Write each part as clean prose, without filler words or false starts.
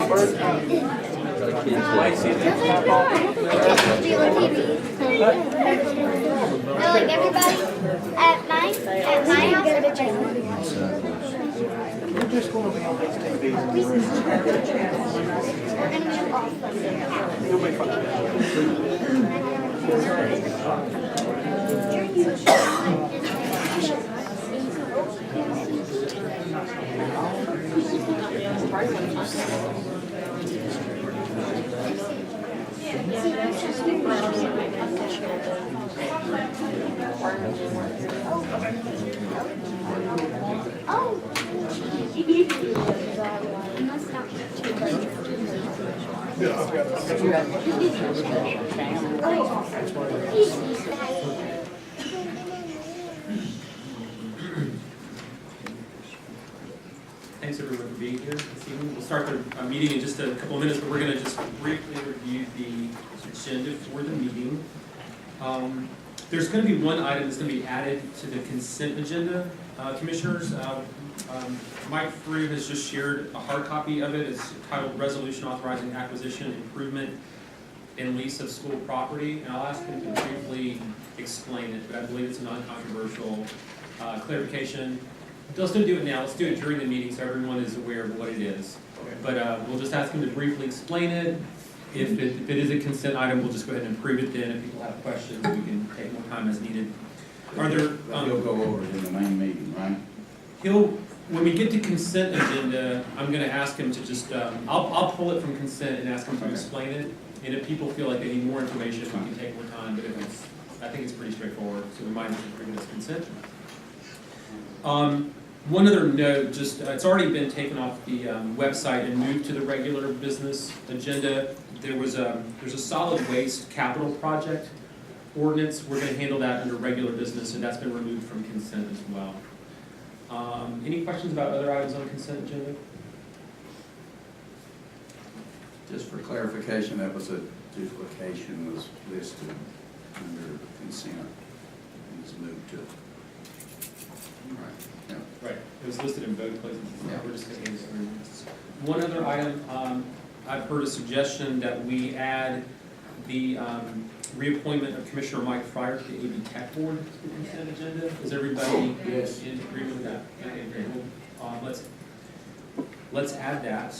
Like everybody at my house or the church? We're just going to be on these TVs. We're going to be off. You'll be fine. Thanks everyone for being here this evening. We'll start the meeting in just a couple of minutes, but we're going to just briefly review the agenda for the meeting. There's going to be one item that's going to be added to the consent agenda, commissioners. Mike Frew has just shared a hard copy of it. It's titled Resolution Authorizing Acquisition, Improvement, and Lease of School Property. And I'll ask him to briefly explain it, but I believe it's a non-controversial clarification. Let's don't do it now. Let's do it during the meeting so everyone is aware of what it is. But we'll just ask him to briefly explain it. If it is a consent item, we'll just go ahead and approve it then. If people have questions, we can take more time as needed. Are there? He'll go over it in the main meeting, right? When we get to consent agenda, I'm going to ask him to just, I'll pull it from consent and ask him to explain it. And if people feel like they need more information, we can take more time. But I think it's pretty straightforward, so we might just bring it as consent. One other note, just it's already been taken off the website and moved to the regular business agenda. There's a solid waste capital project ordinance. We're going to handle that under regular business, and that's been removed from consent as well. Any questions about other items on the consent agenda? Just for clarification, that was a duplication was listed under consent and was moved to. Right. Yeah. Right. It was listed in both places. Yeah. We're just going to use one other item. I've heard a suggestion that we add the reappointment of Commissioner Mike Fryer to the AV Tech Board to the consent agenda. Is everybody in agreement with that? Okay, great. Well, let's add that.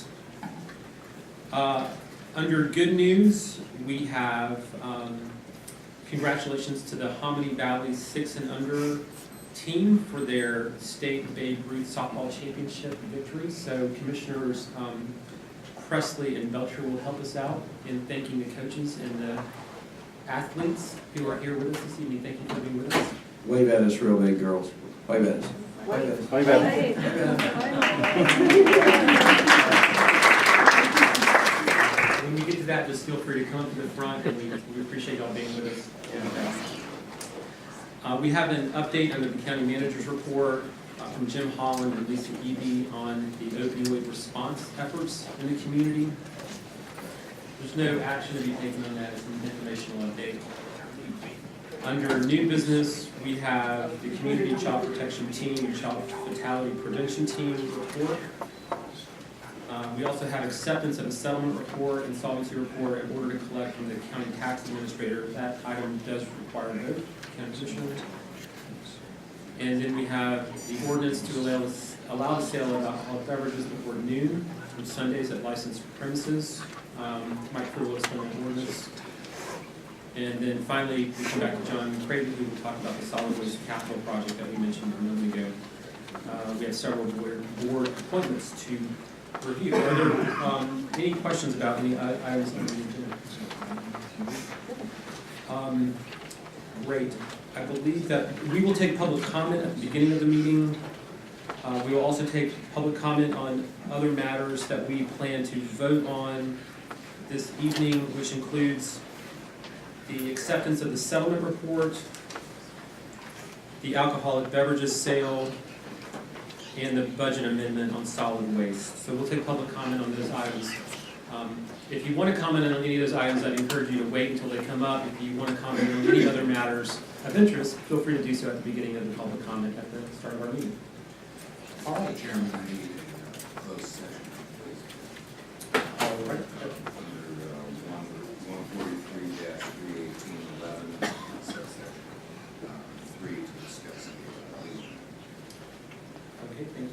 Under good news, we have congratulations to the Hominy Valley 6 and under team for their state Babe Ruth softball championship victory. So Commissioners Presley and Belcher will help us out in thanking the coaches and the athletes who are here with us this evening. Thank you for being with us. Wave at us real big, girls. Wave at us. Wave at us. Wave at us. When we get to that, just feel free to come up to the front, and we appreciate y'all being with us. We have an update under the county manager's report from Jim Holland and Lisa Eby on the opioid response efforts in the community. There's no action to be taken on that. It's an informational update. Under new business, we have the Community Child Protection Team and Child Fatality Prevention Team report. We also have acceptance of a settlement report and solvency report in order to collect from the county tax administrator. That item does require a vote, county commissioners. And then we have the ordinance to allow the sale of alcoholic beverages before noon on Sundays at licensed premises. Mike Crew will explain the ordinance. And then finally, we come back to John Creighton, who will talk about the solid waste capital project that we mentioned a moment ago. We have several board appointments to review. Are there any questions about any items on the agenda? Great. I believe that we will take public comment at the beginning of the meeting. We will also take public comment on other matters that we plan to vote on this evening, which includes the acceptance of the settlement report, the alcoholic beverages sale, and the budget amendment on solid waste. So we'll take public comment on those items. If you want to comment on any of those items, I'd encourage you to wait until they come up. If you want to comment on any other matters of interest, feel free to do so at the beginning of the public comment at the start of our meeting. All right. Chairman, I need a closed session, please.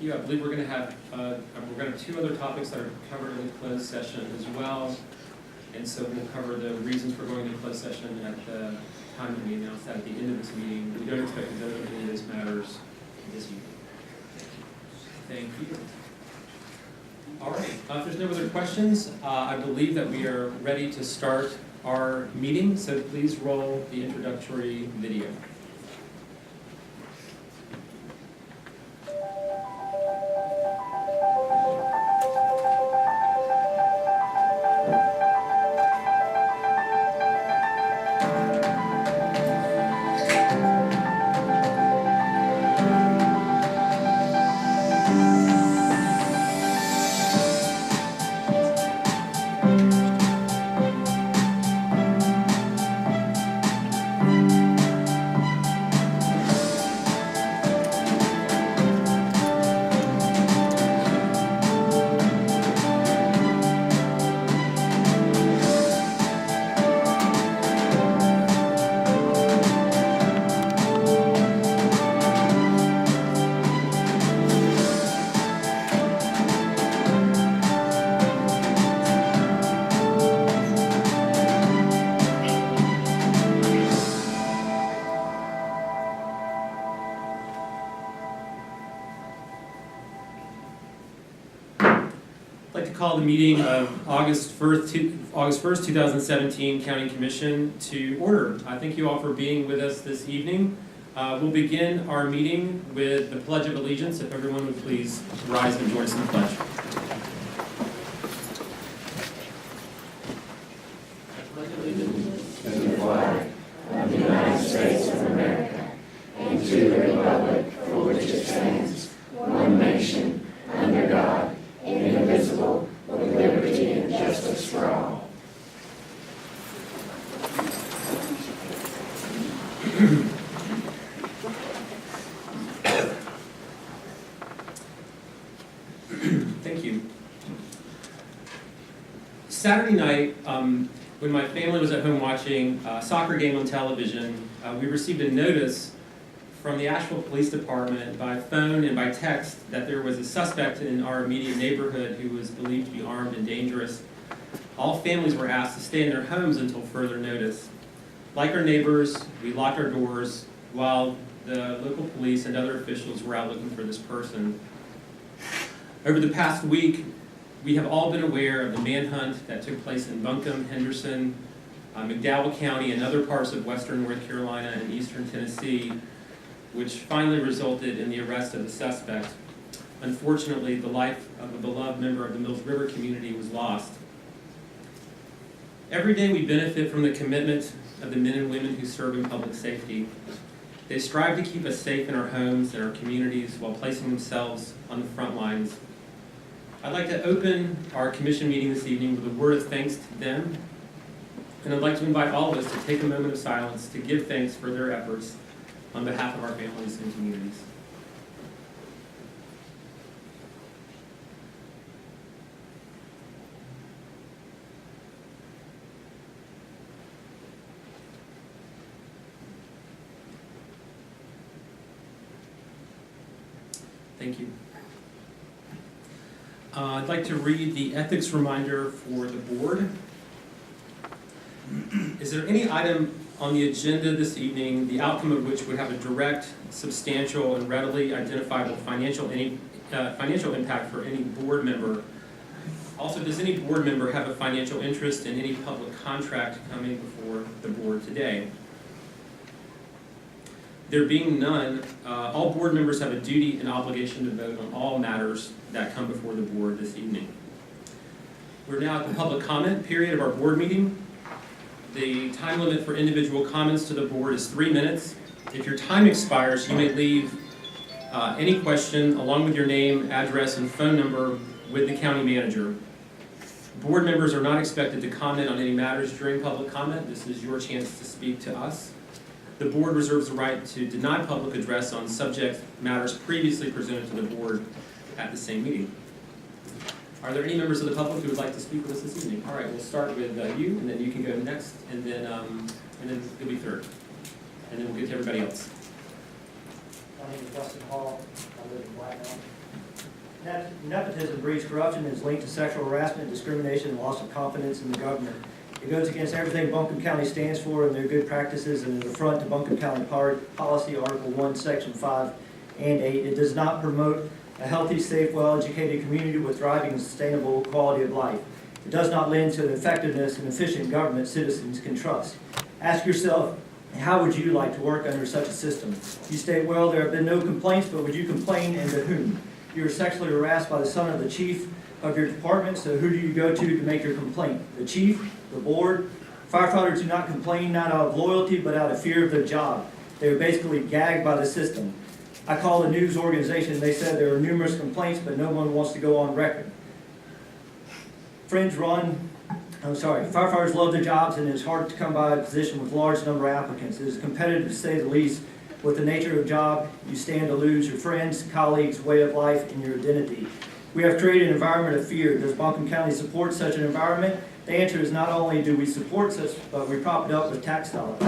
you. I believe we're going to have two other topics that are covered in the closed session as well. And so we'll cover the reasons for going to closed session at the time that we announced that at the end of this meeting. We don't expect to vote on any of those matters this evening. Thank you. All right, if there's no other questions, I believe that we are ready to start our meeting, so please roll the introductory video. I'd like to call the meeting of August 1st, 2017 County Commission to order. I thank you all for being with us this evening. We'll begin our meeting with the Pledge of Allegiance. If everyone would please rise and join us in the pledge. To the flag of the United States of America and to the republic for which it stands, one nation, under God, indivisible, with liberty and justice for all. Thank you. Saturday night, when my family was at home watching a soccer game on television, we received a notice from the Asheville Police Department by phone and by text that there was a suspect in our immediate neighborhood who was believed to be armed and dangerous. All families were asked to stay in their homes until further notice. Like our neighbors, we locked our doors while the local police and other officials were out looking for this person. Over the past week, we have all been aware of the manhunt that took place in Buncombe, Henderson, McDowell County, and other parts of western North Carolina and eastern Tennessee, which finally resulted in the arrest of the suspect. Unfortunately, the life of a beloved member of the Mills River community was lost. Every day we benefit from the commitment of the men and women who serve in public safety. They strive to keep us safe in our homes and our communities while placing themselves on the front lines. I'd like to open our commission meeting this evening with a word of thanks to them, and I'd like to invite all of us to take a moment of silence to give thanks for their efforts on behalf of our families and communities. Thank you. I'd like to read the ethics reminder for the board. Is there any item on the agenda this evening, the outcome of which would have a direct, substantial, and readily identifiable financial impact for any board member? Also, does any board member have a financial interest in any public contract coming before the board today? There being none, all board members have a duty and obligation to vote on all matters that come before the board this evening. We're now at the public comment period of our board meeting. The time limit for individual comments to the board is 3 minutes. If your time expires, you may leave any question along with your name, address, and phone number with the county manager. Board members are not expected to comment on any matters during public comment. This is your chance to speak to us. The board reserves the right to deny public address on subject matters previously presented to the board at the same meeting. Are there any members of the public who would like to speak with us this evening? All right, we'll start with you, and then you can go next, and then you'll be third. And then we'll get to everybody else. My name is Dustin Hall. I live in Blackmount. Nepotism breeds corruption and is linked to sexual harassment, discrimination, and loss of confidence in the government. It goes against everything Buncombe County stands for and their good practices, and is an affront to Buncombe County Policy Article 1, Section 5 and 8. It does not promote a healthy, safe, well-educated community with thriving and sustainable quality of life. It does not lend to the effectiveness and efficient government citizens can trust. Ask yourself, how would you like to work under such a system? You state, well, there have been no complaints, but would you complain, and to whom? You were sexually harassed by the son of the chief of your department, so who do you go to make your complaint? The chief? The board? Firefighters do not complain not out of loyalty, but out of fear of their job. They are basically gagged by the system. I called a news organization, they said there are numerous complaints, but no one wants to go on record. Firefighters love their jobs, and it is hard to come by a position with a large number of applicants. It is competitive, to say the least. With the nature of the job, you stand to lose your friends, colleagues, way of life, and your identity. We have created an environment of fear. Does Buncombe County support such an environment? The answer is not only do we support such, but we prop it up with tax dollars.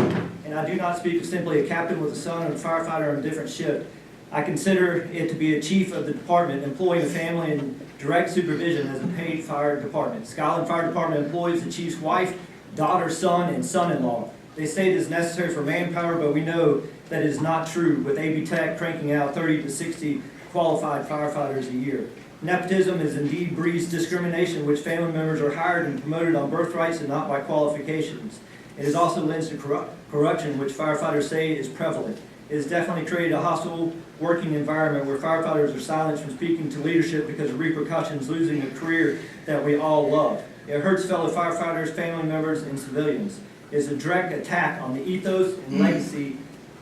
And I do not speak of simply a captain with a son and a firefighter on a different shift. I consider it to be a chief of the department employing a family in direct supervision as a paid fire department. Skyland Fire Department employs the chief's wife, daughter, son, and son-in-law. They say it is necessary for manpower, but we know that is not true, with AB Tech cranking out 30 to 60 qualified firefighters a year. Nepotism is indeed breeds discrimination, which family members are hired and promoted on birthrights and not by qualifications. It is also lends to corruption, which firefighters say is prevalent. It has definitely created a hostile working environment where firefighters are silenced from speaking to leadership because of repercussions, losing a career that we all love. It hurts fellow firefighters, family members, and civilians. It is a direct attack on the ethos and legacy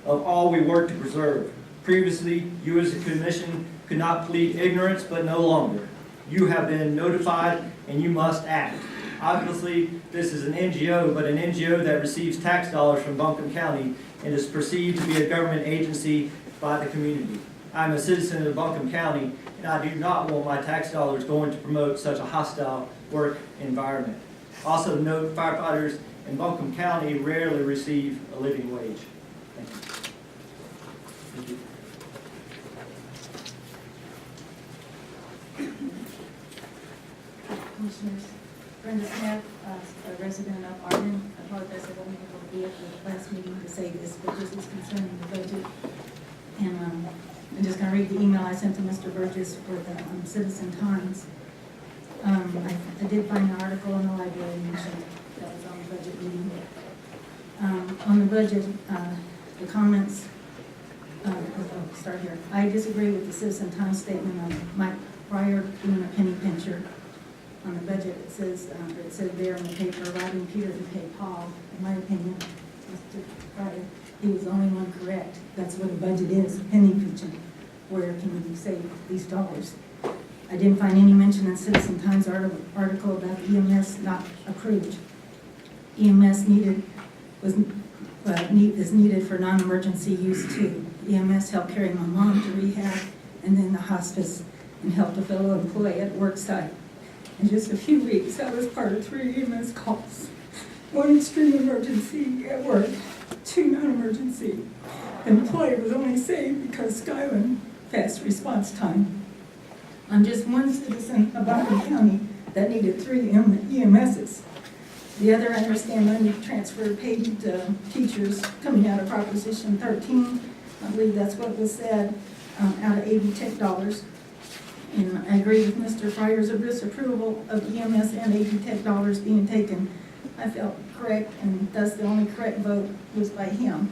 of all we work to preserve. Previously, you as a commission could not plead ignorance, but no longer. You have been notified and you must act. Obviously, this is an NGO, but an NGO that receives tax dollars from Buncombe County and is perceived to be a government agency by the community. I'm a citizen of Buncombe County, and I do not want my tax dollars going to promote such a hostile work environment. Also note, firefighters in Buncombe County rarely receive a living wage. Thank you. Thank you. Commissioners, Brenda Smith, a resident of Arden. I apologize I wasn't able to be at the last meeting to say this, but this is concerning the budget. And I'm just going to read the email I sent to Mr. Burgess for the Citizen Times. I did find an article in the library mentioned that was on the budget meeting. On the budget, the comments, I'll start here. I disagree with the Citizen Times statement on Mike Pryor doing a penny pincher. On the budget, it said there in the paper, robbing Peter to pay Paul. In my opinion, Mr. Pryor, he was the only one correct. That's what a budget is, penny pinching. Where can you save these dollars? I didn't find any mention in Citizen Times article about EMS not approved. EMS is needed for non-emergency use too. EMS helped carry my mom to rehab, and then the hospice, and helped a fellow employee at work site. In just a few weeks, I was part of 3 EMS calls. 1 extreme emergency at work, 2 non-emergency. The employee was only saved because Skyland fast response time. I'm just one citizen of Buncombe County that needed 3 EMSs. The other, I understand money transfer paid to teachers coming out of Proposition 13. I believe that's what was said, out of AB Tech dollars. And I agree with Mr. Fryer's disapproval of EMS and AB Tech dollars being taken. I felt correct, and thus the only correct vote was by him.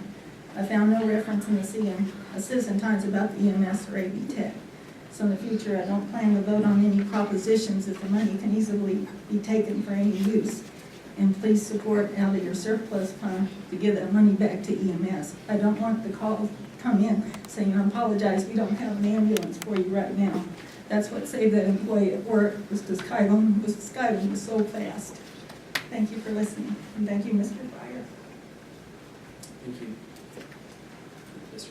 I found no reference in the Citizen Times about the EMS or AB Tech. So in the future, I don't plan to vote on any propositions if the money can easily be taken for any use. And please support out of your surplus fund to give that money back to EMS. I don't want the call to come in saying, I apologize, we don't have an ambulance for you right now. That's what saved that employee at work, was because Skyland was so fast. Thank you for listening, and thank you, Mr. Fryer. Thank you. Yes, sir.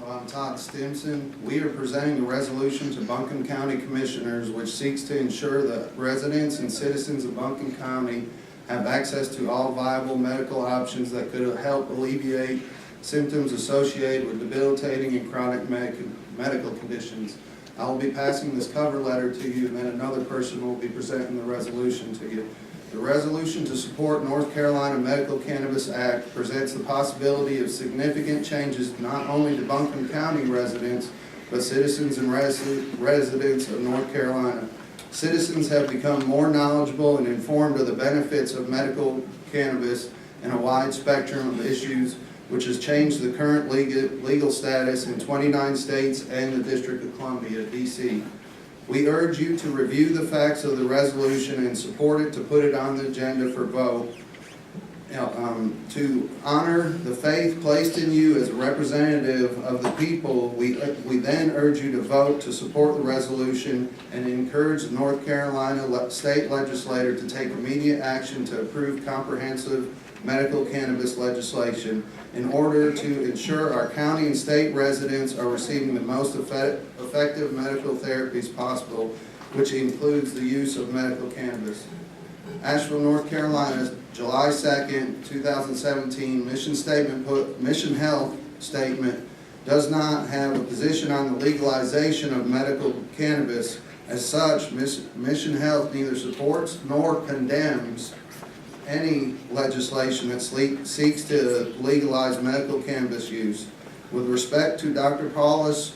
I'm Todd Stimson. We are presenting a resolution to Buncombe County Commissioners which seeks to ensure that residents and citizens of Buncombe County have access to all viable medical options that could help alleviate symptoms associated with debilitating and chronic medical conditions. I will be passing this cover letter to you, and then another person will be presenting the resolution to you. The resolution to support North Carolina Medical Cannabis Act presents the possibility of significant changes not only to Buncombe County residents, but citizens and residents of North Carolina. Citizens have become more knowledgeable and informed of the benefits of medical cannabis and a wide spectrum of issues, which has changed the current legal status in 29 states and the District of Columbia, D.C. We urge you to review the facts of the resolution and support it to put it on the agenda for vote. To honor the faith placed in you as a representative of the people, we then urge you to vote to support the resolution and encourage the North Carolina state legislature to take immediate action to approve comprehensive medical cannabis legislation in order to ensure our county and state residents are receiving the most effective medical therapies possible, which includes the use of medical cannabis. Asheville, North Carolina, July 2nd, 2017, Mission Health Statement does not have a position on the legalization of medical cannabis. As such, Mission Health neither supports nor condemns any legislation that seeks to legalize medical cannabis use. With respect to Dr. Paulus,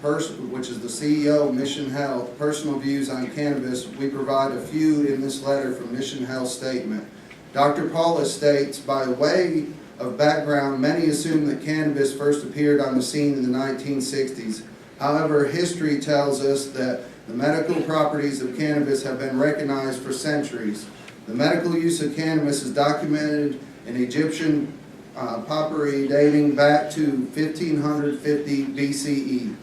which is the CEO of Mission Health, personal views on cannabis, we provide a few in this letter from Mission Health Statement. Dr. Paulus states, by way of background, many assume that cannabis first appeared on the scene in the 1960s. However, history tells us that the medical properties of cannabis have been recognized for centuries. The medical use of cannabis is documented in Egyptian pottery dating back to 1550 BCE.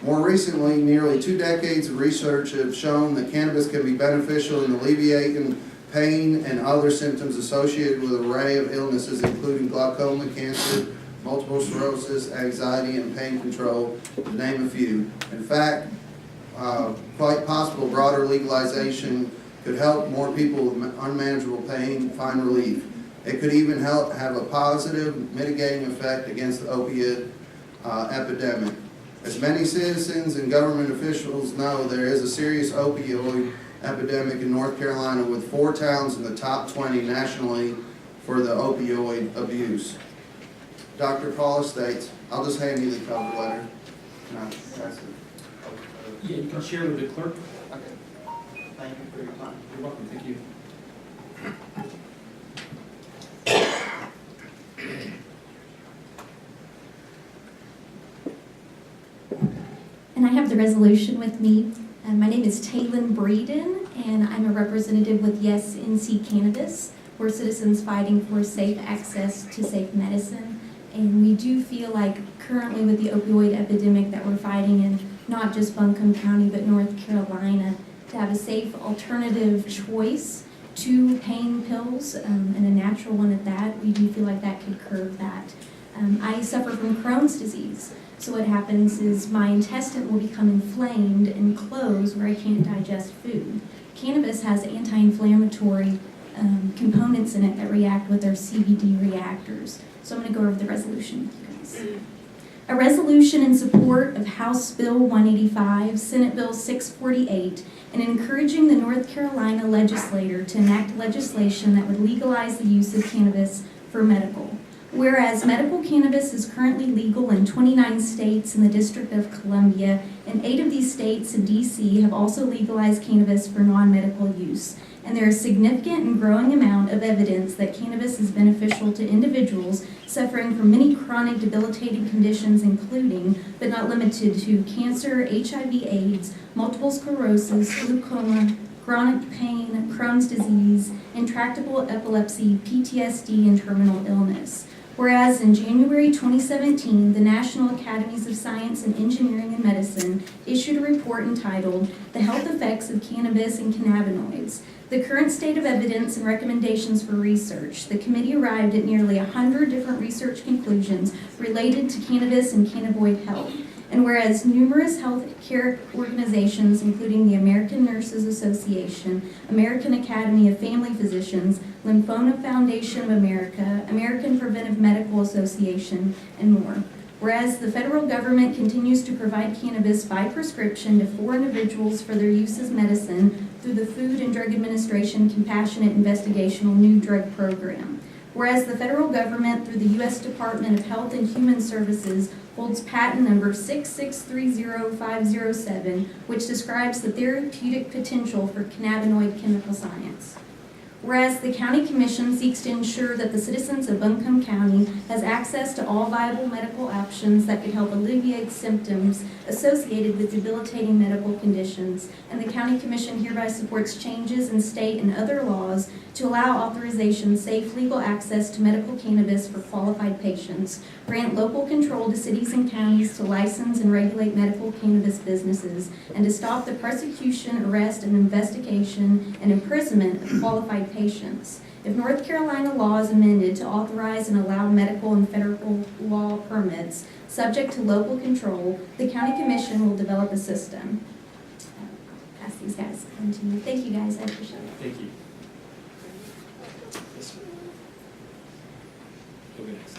More recently, nearly 2 decades of research have shown that cannabis can be beneficial in alleviating pain and other symptoms associated with an array of illnesses, including glaucoma, cancer, multiple sclerosis, anxiety, and pain control, to name a few. In fact, quite possible broader legalization could help more people with unmanageable pain find relief. It could even have a positive mitigating effect against the opioid epidemic. As many citizens and government officials know, there is a serious opioid epidemic in North Carolina, with 4 towns in the top 20 nationally for the opioid abuse. Dr. Paulus states, I'll just hand you the cover letter. Yeah, you can share with the clerk. Okay. Thank you for your time. You're welcome, thank you. And I have the resolution with me. My name is Taylin Breeden, and I'm a representative with Yes NC Cannabis. We're citizens fighting for safe access to safe medicine. And we do feel like currently with the opioid epidemic that we're fighting in not just Buncombe County, but North Carolina, to have a safe alternative choice to pain pills, and a natural one at that, we do feel like that could curb that. I suffer from Crohn's disease. So what happens is my intestine will become inflamed and close where I can't digest food. Cannabis has anti-inflammatory components in it that react with our CBD reactors. So I'm going to go over the resolution with you guys. A resolution in support of House Bill 185, Senate Bill 648, and encouraging the North Carolina legislature to enact legislation that would legalize the use of cannabis for medical. Whereas medical cannabis is currently legal in 29 states in the District of Columbia, and 8 of these states and D.C. have also legalized cannabis for non-medical use. And there is significant and growing amount of evidence that cannabis is beneficial to individuals suffering from many chronic debilitating conditions, including, but not limited to, cancer, HIV/AIDS, multiple sclerosis, glaucoma, chronic pain, Crohn's disease, intractable epilepsy, PTSD, and terminal illness. Whereas in January 2017, the National Academies of Science and Engineering and Medicine issued a report entitled The Health Effects of Cannabis and Cannabinoids, the current state of evidence and recommendations for research. The committee arrived at nearly 100 different research conclusions related to cannabis and cannabinoid health. And whereas numerous healthcare organizations, including the American Nurses Association, American Academy of Family Physicians, Lymphoma Foundation of America, American Preventive Medical Association, and more. Whereas the federal government continues to provide cannabis by prescription to 4 individuals for their use as medicine through the Food and Drug Administration Compassionate Investigational New Drug Program. Whereas the federal government, through the U.S. Department of Health and Human Services, holds patent number 6630507, which describes the therapeutic potential for cannabinoid chemical science. Whereas the County Commission seeks to ensure that the citizens of Buncombe County has access to all viable medical options that could help alleviate symptoms associated with debilitating medical conditions, and the County Commission hereby supports changes in state and other laws to allow authorization, safe, legal access to medical cannabis for qualified patients, grant local control to cities and counties to license and regulate medical cannabis businesses, and to stop the persecution, arrest, and investigation and imprisonment of qualified patients. If North Carolina law is amended to authorize and allow medical and federal law permits subject to local control, the County Commission will develop a system. Pass these guys on to you. Thank you guys, I appreciate it. Thank you. Yes, sir. You'll go next.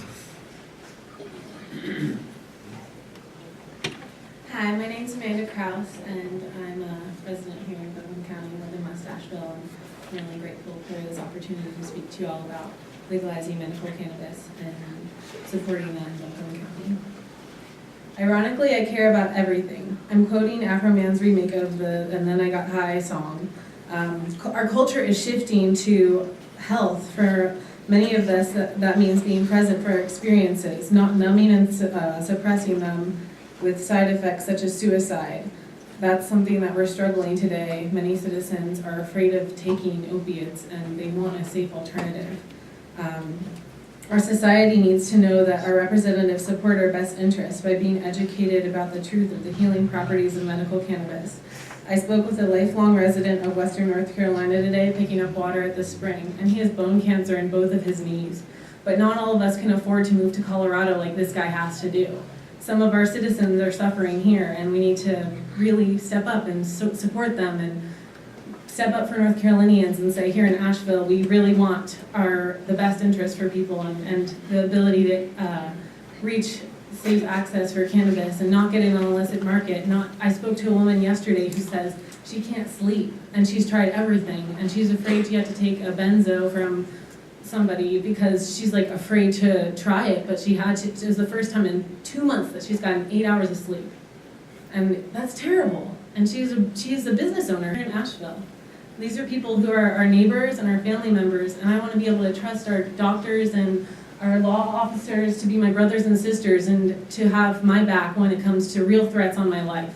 Hi, my name's Amanda Krause, and I'm a resident here in Buncombe County, live in Mustacheville, and I'm really grateful for this opportunity to speak to you all about legalizing medical cannabis and supporting that in Buncombe County. Ironically, I care about everything. I'm quoting Afro Man's remake of the "And Then I Got High" song. Our culture is shifting to health. For many of us, that means being present for experiences, not numbing and suppressing them with side effects such as suicide. That's something that we're struggling today. Many citizens are afraid of taking opiates and they want a safe alternative. Our society needs to know that our representatives support our best interests by being educated about the truth of the healing properties of medical cannabis. I spoke with a lifelong resident of Western North Carolina today picking up water at the spring, and he has bone cancer in both of his knees. But not all of us can afford to move to Colorado like this guy has to do. Some of our citizens are suffering here, and we need to really step up and support them and step up for North Carolinians and say, here in Asheville, we really want the best interest for people and the ability to reach safe access for cannabis and not get in an illicit market. I spoke to a woman yesterday who says she can't sleep, and she's tried everything, and she's afraid she had to take a benzo from somebody because she's like afraid to try it, but she had to. It was the first time in 2 months that she's gotten 8 hours of sleep, and that's terrible. And she's a business owner here in Asheville. These are people who are our neighbors and our family members, and I want to be able to trust our doctors and our law officers to be my brothers and sisters and to have my back when it comes to real threats on my life.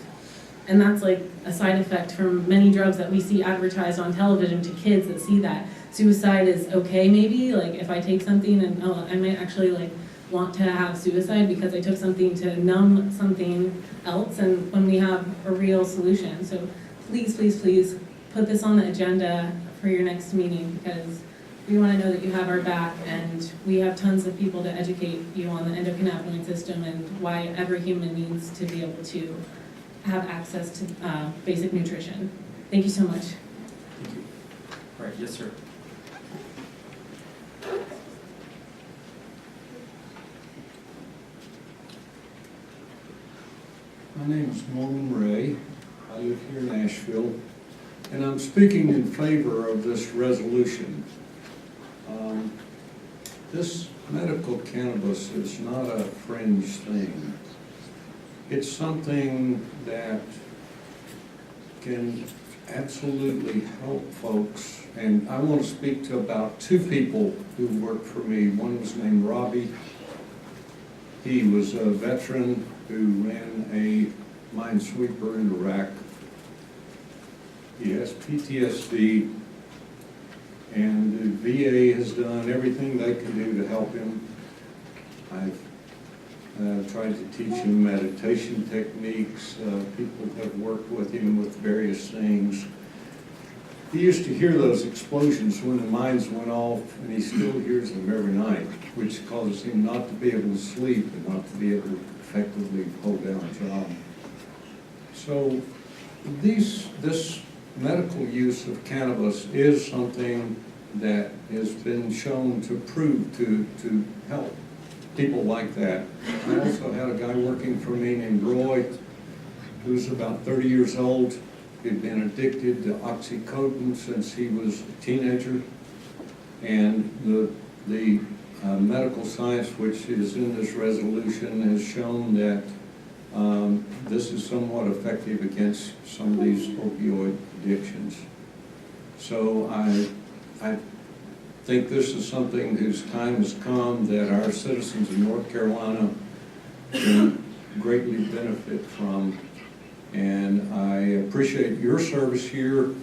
And that's like a side effect from many drugs that we see advertised on television to kids that see that. Suicide is okay maybe, like if I take something and I might actually like want to have suicide because I took something to numb something else, and when we have a real solution. So please, please, please put this on the agenda for your next meeting, because we want to know that you have our back, and we have tons of people to educate you on the endocannabinoid system and why every human needs to be able to have access to basic nutrition. Thank you so much. Thank you. All right, yes, sir. My name is Norman Ray. I live here in Asheville, and I'm speaking in favor of this resolution. This medical cannabis is not a fringe thing. It's something that can absolutely help folks, and I want to speak to about 2 people who worked for me. One was named Robbie. He was a veteran who ran a minesweeper in Iraq. He has PTSD, and the VA has done everything they can do to help him. I've tried to teach him meditation techniques. People have worked with him with various things. He used to hear those explosions when the mines went off, and he still hears them every night, which causes him not to be able to sleep and not to be able to effectively hold down a job. So this medical use of cannabis is something that has been shown to prove to help people like that. I also had a guy working for me named Roy, who's about 30 years old. He'd been addicted to oxycodone since he was a teenager. And the medical science, which is in this resolution, has shown that this is somewhat effective against some of these opioid addictions. So I think this is something whose time has come that our citizens in North Carolina can greatly benefit from. And I appreciate your service here.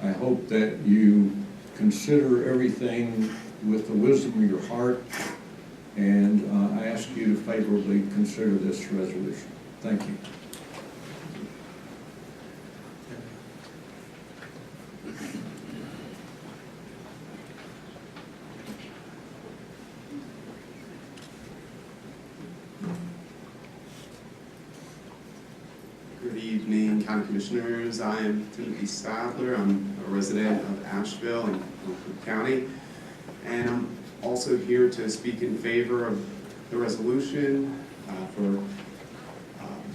I hope that you consider everything with the wisdom of your heart. And I ask you to favorably consider this resolution. Thank you. Good evening, County Commissioners. I am Timothy Stadler. I'm a resident of Asheville in Buncombe County, and I'm also here to speak in favor of the resolution for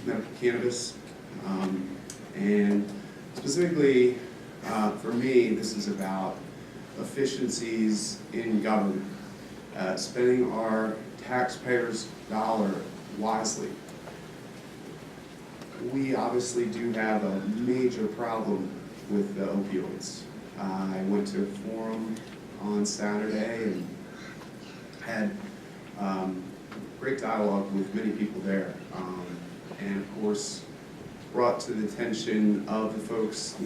medical cannabis. And specifically, for me, this is about efficiencies in government, spending our taxpayers' dollar wisely. We obviously do have a major problem with the opioids. I went to a forum on Saturday and had great dialogue with many people there, and of course brought to the attention of the folks,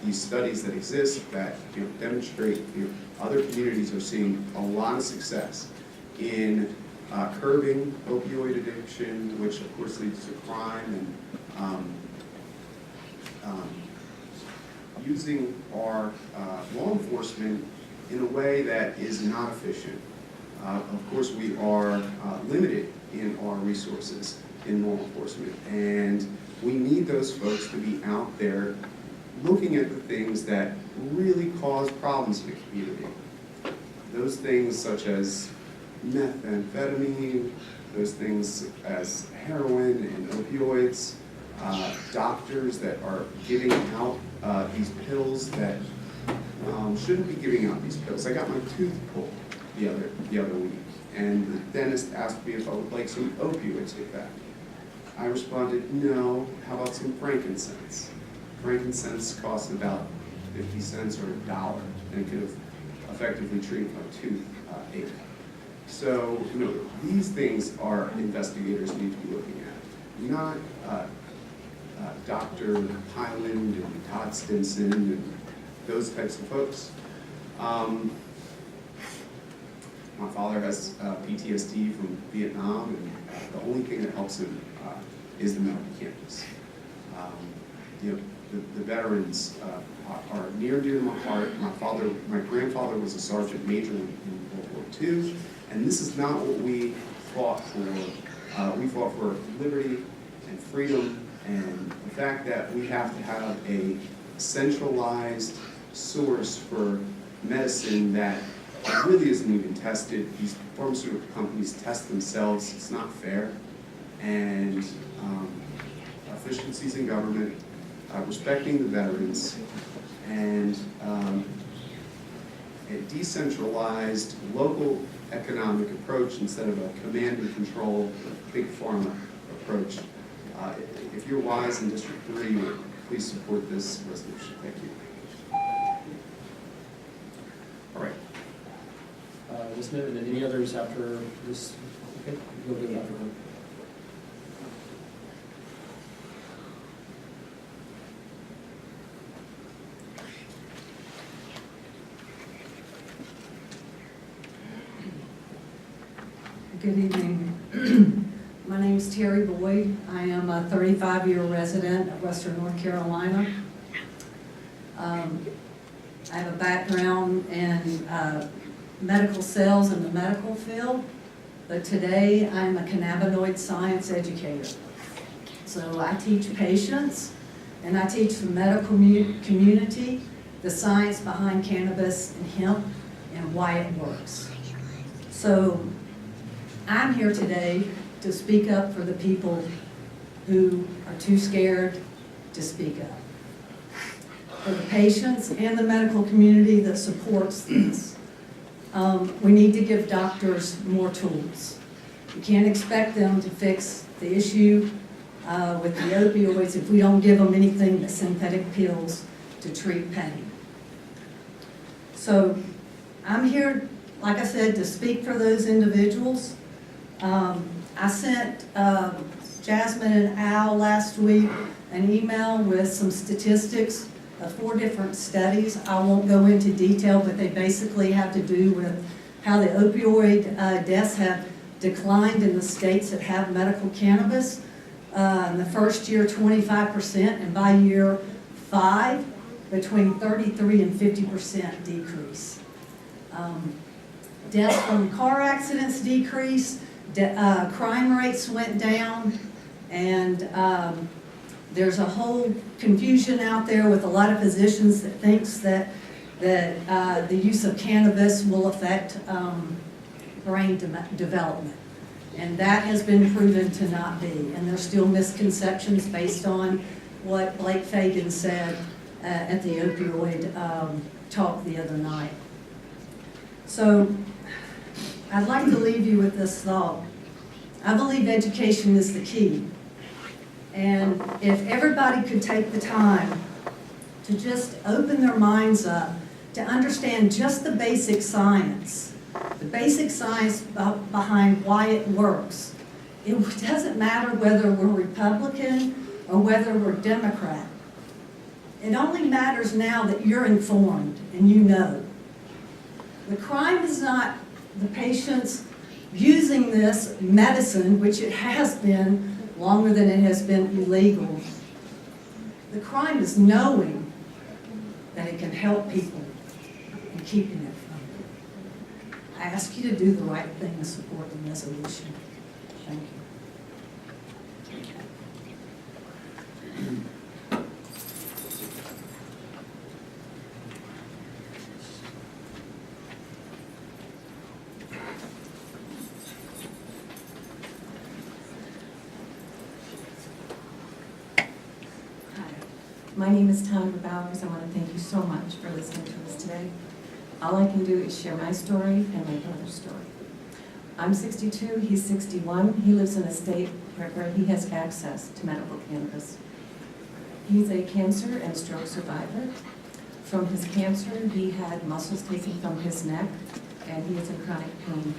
these studies that exist that demonstrate other communities are seeing a lot of success in curbing opioid addiction, which of course leads to crime, and using our law enforcement in a way that is not efficient. Of course, we are limited in our resources in law enforcement, and we need those folks to be out there looking at the things that really cause problems in the community. Those things such as methamphetamine, those things as heroin and opioids, doctors that are giving out these pills that shouldn't be giving out these pills. I got my tooth pulled the other week, and the dentist asked me if I would like some opioids with that. I responded, no, how about some frankincense? Frankincense costs about 50 cents or $1, and it could have effectively treated my tooth ache. So, these things our investigators need to be looking at, not Dr. Hyland and Todd Stinson and those types of folks. My father has PTSD from Vietnam, and the only thing that helps him is the medical cannabis. The veterans are near and dear to my heart. My grandfather was a sergeant major in World War II, and this is not what we fought for. We fought for liberty and freedom, and the fact that we have to have a centralized source for medicine that really isn't even tested. These pharmaceutical companies test themselves. It's not fair. And efficiencies in government, respecting the veterans, and a decentralized local economic approach instead of a command and control big pharma approach. If you're wise in District 3, please support this resolution. Thank you. All right. This note, and then any others after this? Okay, we'll do it after one. Good evening. My name is Terry Boyd. I am a 35-year resident of Western North Carolina. I have a background in medical sales in the medical field. but today I'm a cannabinoid science educator. So I teach patients and I teach the medical community the science behind cannabis and hemp and why it works. So I'm here today to speak up for the people who are too scared to speak up. For the patients and the medical community that supports this. We need to give doctors more tools. We can't expect them to fix the issue with the opioids if we don't give them anything but synthetic pills to treat pain. So I'm here, like I said, to speak for those individuals. I sent Jasmine and Al last week an email with some statistics of 4 different studies. I won't go into detail, but they basically have to do with how the opioid deaths have declined in the states that have medical cannabis. In the first year, 25%, and by year 5, between 33 and 50% decrease. Deaths from car accidents decreased, crime rates went down, and there's a whole confusion out there with a lot of physicians that thinks that the use of cannabis will affect brain development. And that has been proven to not be. And there's still misconceptions based on what Blake Fagan said at the opioid talk the other night. So I'd like to leave you with this thought. I believe education is the key. And if everybody could take the time to just open their minds up to understand just the basic science behind why it works. It doesn't matter whether we're Republican or whether we're Democrat. It only matters now that you're informed and you know. The crime is not the patients using this medicine, which it has been longer than it has been illegal. The crime is knowing that it can help people and keeping it from them. I ask you to do the right thing and support the resolution. Thank you. My name is Tondra Bowers. I want to thank you so much for listening to us today. All I can do is share my story and my brother's story. I'm 62, he's 61. He lives in a state where he has access to medical cannabis. He's a cancer and stroke survivor. From his cancer, he had muscles taken from his neck, and he is in chronic pain.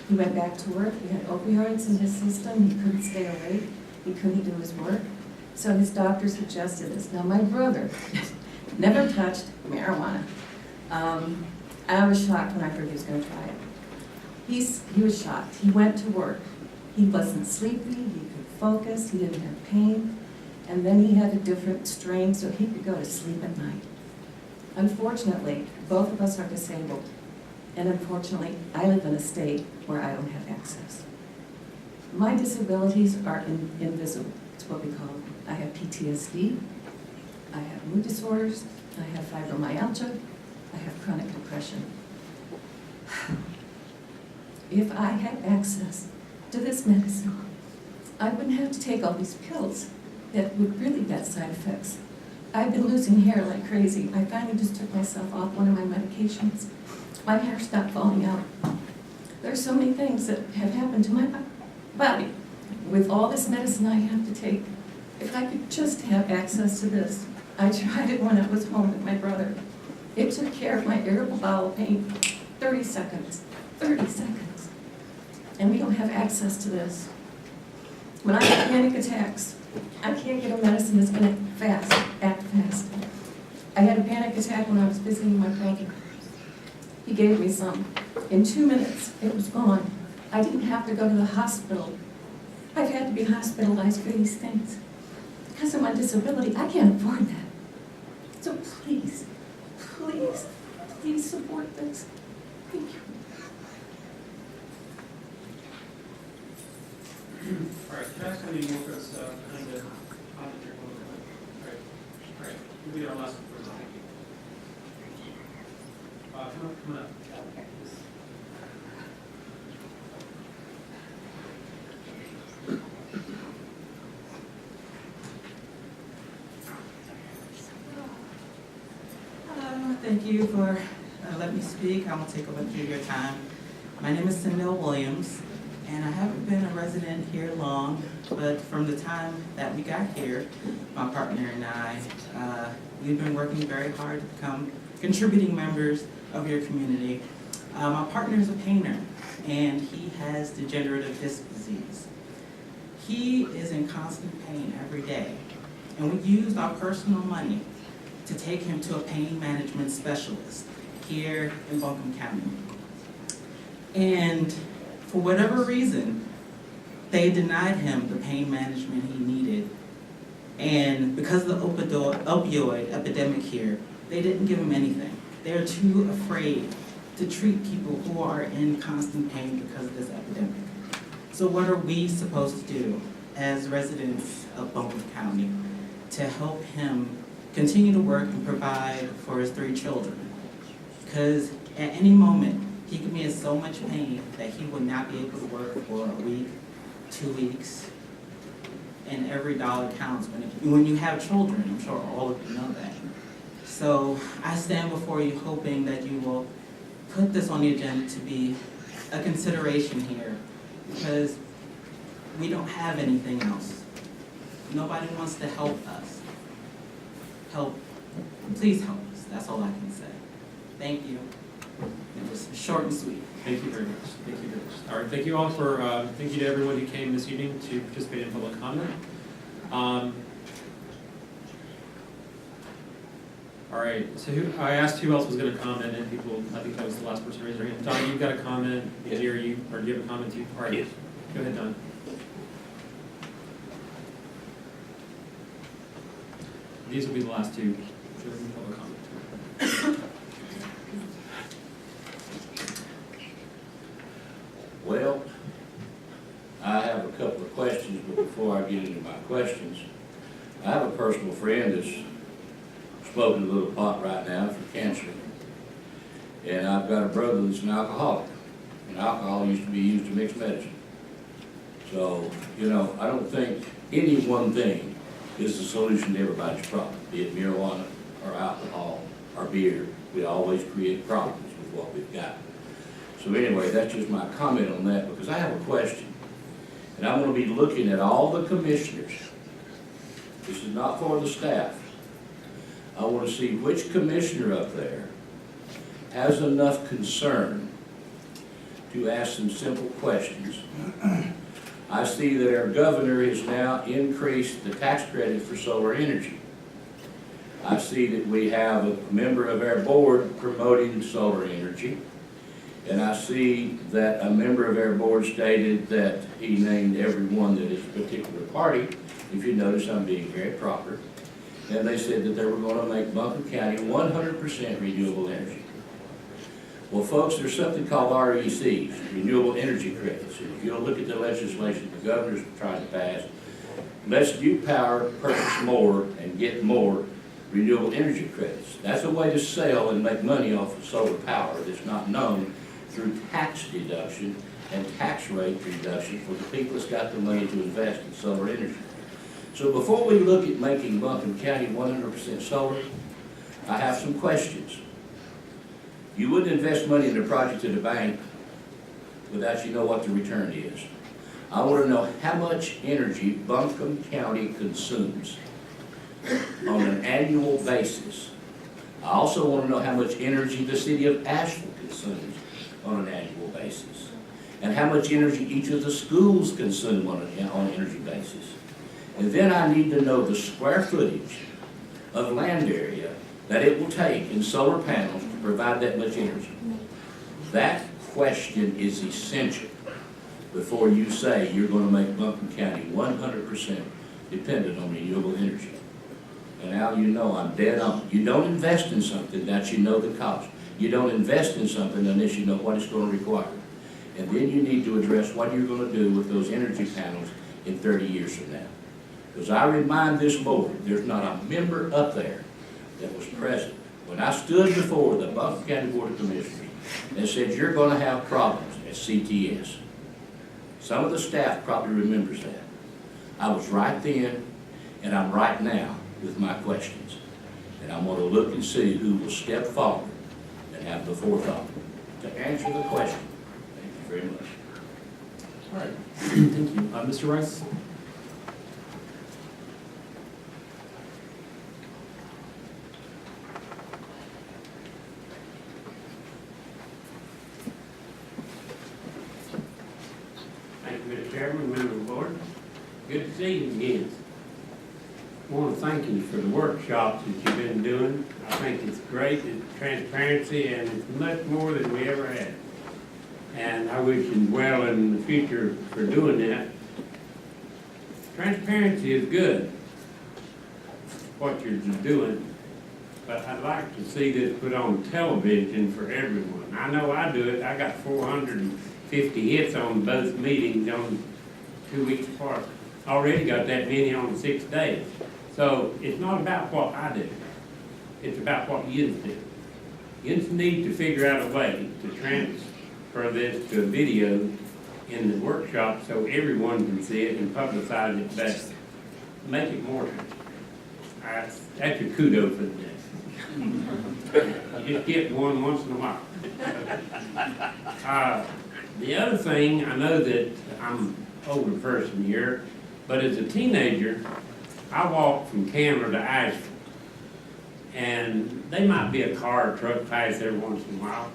He went back to work. He had opioids in his system. He couldn't stay awake. He couldn't do his work. So his doctor suggested this. Now, my brother never touched marijuana. I was shocked when I heard he was going to try it. He was shocked. He went to work. He wasn't sleepy. He could focus. He didn't have pain. And then he had a different strain, so he could go to sleep at night. Unfortunately, both of us are disabled. And unfortunately, I live in a state where I don't have access. My disabilities are invisible. It's what we call them. I have PTSD, I have mood disorders, I have fibromyalgia, I have chronic depression. If I had access to this medicine, I wouldn't have to take all these pills that would really have side effects. I've been losing hair like crazy. I finally just took myself off one of my medications. My hair stopped falling out. There's so many things that have happened to my body. With all this medicine I have to take, if I could just have access to this. I tried it when I was home with my brother. It took care of my irritable bowel pain. 30 seconds. 30 seconds. And we don't have access to this. When I have panic attacks, I can't get a medicine that's going to act fast. I had a panic attack when I was visiting my brother. He gave me some. In 2 minutes, it was gone. I didn't have to go to the hospital. I've had to be hospitalized for these things. Because of my disability, I can't afford that. So please, please, please support this. Thank you. meeting real quick, so I need to audit your one. All right. You'll be our last one for thank you. Come on up. Hello, thank you for letting me speak. I won't take up much of your time. My name is Cynthia Williams, and I haven't been a resident here long, but from the time that we got here, my partner and I, we've been working very hard to become contributing members of your community. My partner is a painter, and he has degenerative disc disease. He is in constant pain every day, and we used our personal money to take him to a pain management specialist here in Buncombe County. And for whatever reason, they denied him the pain management he needed. And because of the opioid epidemic here, they didn't give him anything. They're too afraid to treat people who are in constant pain because of this epidemic. So what are we supposed to do as residents of Buncombe County to help him continue to work and provide for his 3 children? Because at any moment, he could be in so much pain that he would not be able to work for a week, 2 weeks, and every dollar counts when you have children. I'm sure all of you know that. So I stand before you hoping that you will put this on the agenda to be a consideration here, because we don't have anything else. Nobody wants to help us. Please help us. That's all I can say. Thank you. It was short and sweet. Thank you very much. Thank you very much. All right, thank you all for, thank you to everyone who came this evening to participate in public comment. All right, so I asked who else was going to comment, and people, I think that was the last person to raise their hand. Don, you've got a comment. Yes. Do you have a comment too? All right. Yes. Go ahead, Don. These will be the last two during public comment. Well, I have a couple of questions, but before I get into my questions, I have a personal friend that's smoking a little pot right now for cancer. And I've got a brother that's an alcoholic. And alcohol used to be used to mix medicine. So, you know, I don't think any one thing is the solution to everybody's problem, be it marijuana or alcohol or beer. We always create problems with what we've got. So anyway, that's just my comment on that, because I have a question. And I'm going to be looking at all the commissioners. This is not for the staff. I want to see which commissioner up there has enough concern to ask some simple questions. I see that our governor has now increased the tax credit for solar energy. I see that we have a member of our board promoting solar energy. And I see that a member of our board stated that he named everyone that is a particular party. If you notice, I'm being very proper. And they said that they were going to make Buncombe County 100% renewable energy. Well, folks, there's something called RECs, renewable energy credits. And if you'll look at the legislation the governor's trying to pass, let's Duke Power purchase more and get more renewable energy credits. That's a way to sell and make money off of solar power that's not known through tax deduction and tax rate reduction for the people that's got the money to invest in solar energy. So before we look at making Buncombe County 100% solar, I have some questions. You wouldn't invest money in a project at a bank without you know what the return is. I want to know how much energy Buncombe County consumes on an annual basis. I also want to know how much energy the city of Asheville consumes on an annual basis, and how much energy each of the schools consume on an energy basis. And then I need to know the square footage of land area that it will take in solar panels to provide that much energy. That question is essential before you say you're going to make Buncombe County 100% dependent on renewable energy. And now you know I'm dead on. You don't invest in something that you know the cost. You don't invest in something unless you know what it's going to require. And then you need to address what you're going to do with those energy panels in 30 years from now. Because I remind this board, there's not a member up there that was present when I stood before the Buncombe County Board of Commissioners and said, you're going to have problems at CTS. Some of the staff probably remembers that. I was right then, and I'm right now with my questions. And I'm going to look and see who will step forward and have the forethought to answer the question. Thank you very much. All right, thank you. Mr. Rice? Thank you, Mr. Chairman, member of the board. Good to see you again. I want to thank you for the workshops that you've been doing. I think it's great, it's transparency, and it's much more than we ever had. And I wish you well in the future for doing that. Transparency is good, what you're doing, but I'd like to see this put on television for everyone. I know I do it. I got 450 hits on both meetings on 2 weeks apart. Already got that many on 6 days. So it's not about what I do. It's about what you do. You need to figure out a way to transfer this to a video in the workshop so everyone can see it and publicize it better. Make it more transparent. That's your kudos for the day. You just get one once in a while. The other thing, I know that I'm an older person here, but as a teenager, I walked from Candler to Asheville. And they might be a car or truck pass every once in a while.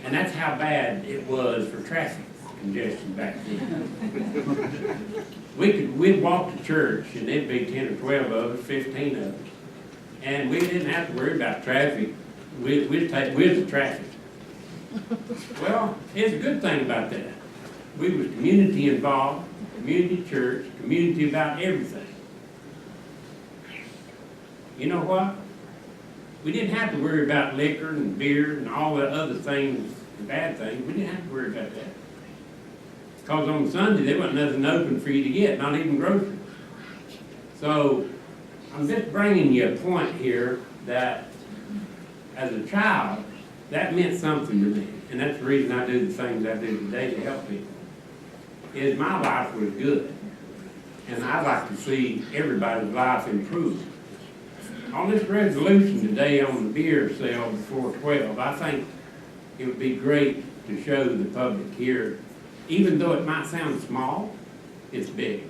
And that's how bad it was for traffic congestion back then. We'd walk to church and there'd be 10 or 12 of us, 15 of us. And we didn't have to worry about traffic. We'd the traffic. Well, here's a good thing about that. We was community involved, community church, community about everything. You know what? We didn't have to worry about liquor and beer and all the other things, the bad things. We didn't have to worry about that. Because on Sunday, there wasn't nothing open for you to get, not even groceries. So I'm just bringing you a point here that as a child, that meant something to me. And that's the reason I do the things I do today to help people. Is my life was good. And I'd like to see everybody's life improve. On this resolution today on the beer sale before 12, I think it would be great to show the public here, even though it might sound small, it's big.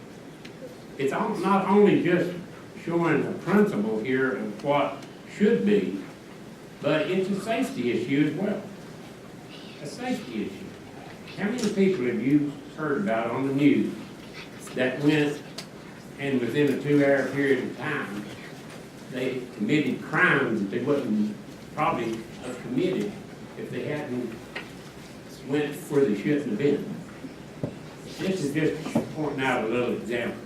It's not only just showing a principle here of what should be, but it's a safety issue as well. A safety issue. How many people have you heard about on the news that went and within a 2-hour period of time, they committed crimes that they wouldn't probably have committed if they hadn't went where they shouldn't have been. This is just pointing out a little example.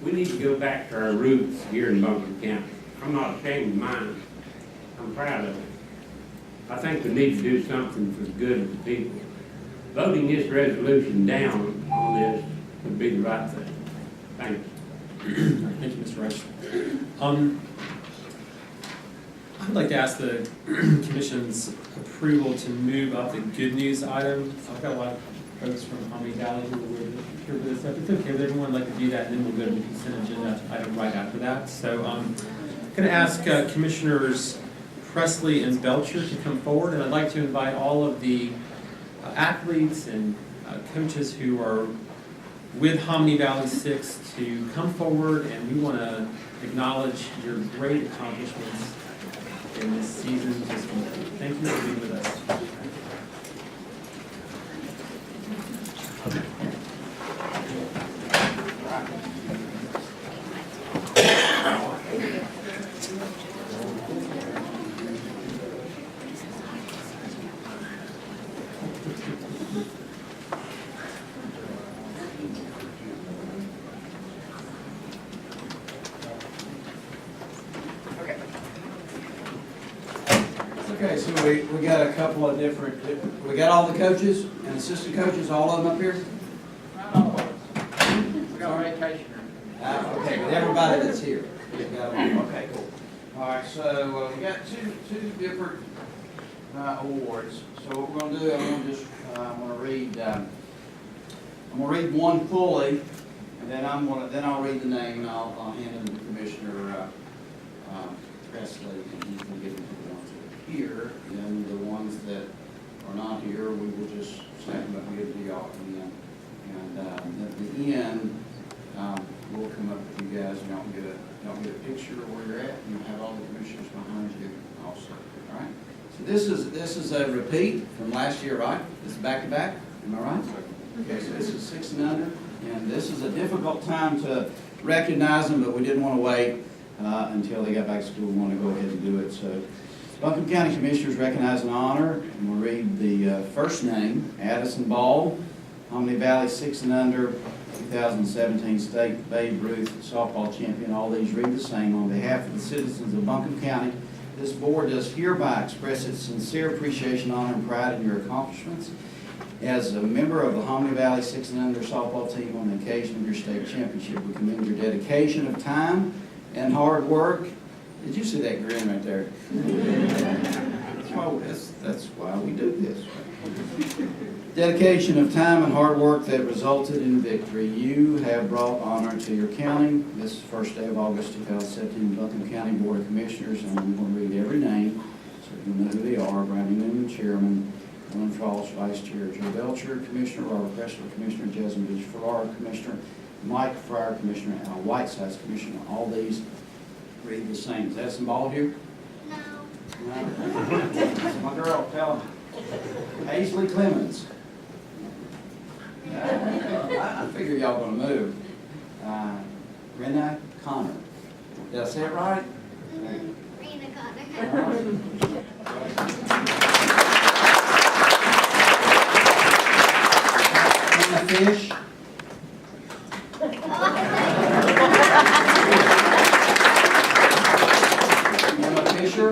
We need to go back to our roots here in Buncombe County. I'm not ashamed of mine. I'm proud of it. I think we need to do something for the good of the people. Voting this resolution down on this would be the right thing. Thank you. Thank you, Mr. Rice. I would like to ask the Commission's approval to move up the good news item. I've got a lot of folks from Hominy Valley who were here for this. If it's okay with everyone, I'd like to do that, and then we'll go to the consent agenda item right after that. So I'm going to ask Commissioners Presley and Belcher to come forward, and I'd like to invite all of the athletes and coaches who are with Hominy Valley 6 to come forward, and we want to acknowledge your great accomplishments in this season. Thank you for being with us. Okay, so we got a couple of different, we got all the coaches and assistant coaches, all of them up here? All right. Everybody that's here. Okay, cool. All right, so we got two different awards. So what we're gonna do, I'm gonna read one fully, and then I'll read the name, and I'll hand it to Commissioner Presley, and he can give them to the ones that are here, and the ones that are not here, we will just snap them up and give to y'all at the end. And at the end, we'll come up with you guys, and y'all get a picture of where you're at, and you'll have all the commissioners behind you also. All right. So this is a repeat from last year, right? This is back to back. Am I right? Okay. So this is 6 and under, and this is a difficult time to recognize them, but we didn't want to wait until they got back to school. We want to go ahead and do it. So Buncombe County Commissioners recognize and honor, and we'll read the first name: Addison Ball, Hominy Valley 6 and under, 2017 State Babe Ruth softball champion. All these read the same. On behalf of the citizens of Buncombe County, this board does hereby express its sincere appreciation, honor, and pride in your accomplishments. As a member of the Hominy Valley 6 and under softball team on the occasion of your state championship, we commend your dedication of time and hard work. Did you see that grin right there? That's why we do this. Dedication of time and hard work that resulted in victory. You have brought honor to your county. This is the first day of August 2017, Buncombe County Board of Commissioners, and I'm going to read every name so you know who they are. Brandon Newman, Chairman; Ellen Frost, Vice Chair; Joe Belcher, Commissioner; Robert Pressler, Commissioner; Jasmine Beach Farrar, Commissioner; Mike Fryer, Commissioner; Al Whitesides, Commissioner. All these read the same. Is Addison Ball here? No. No. That's my girl. Tell him. Paisley Clemens. I figure y'all gonna move. Rena Connor. Did I say it right? Rena Connor. Rena Fish. Emma Fisher.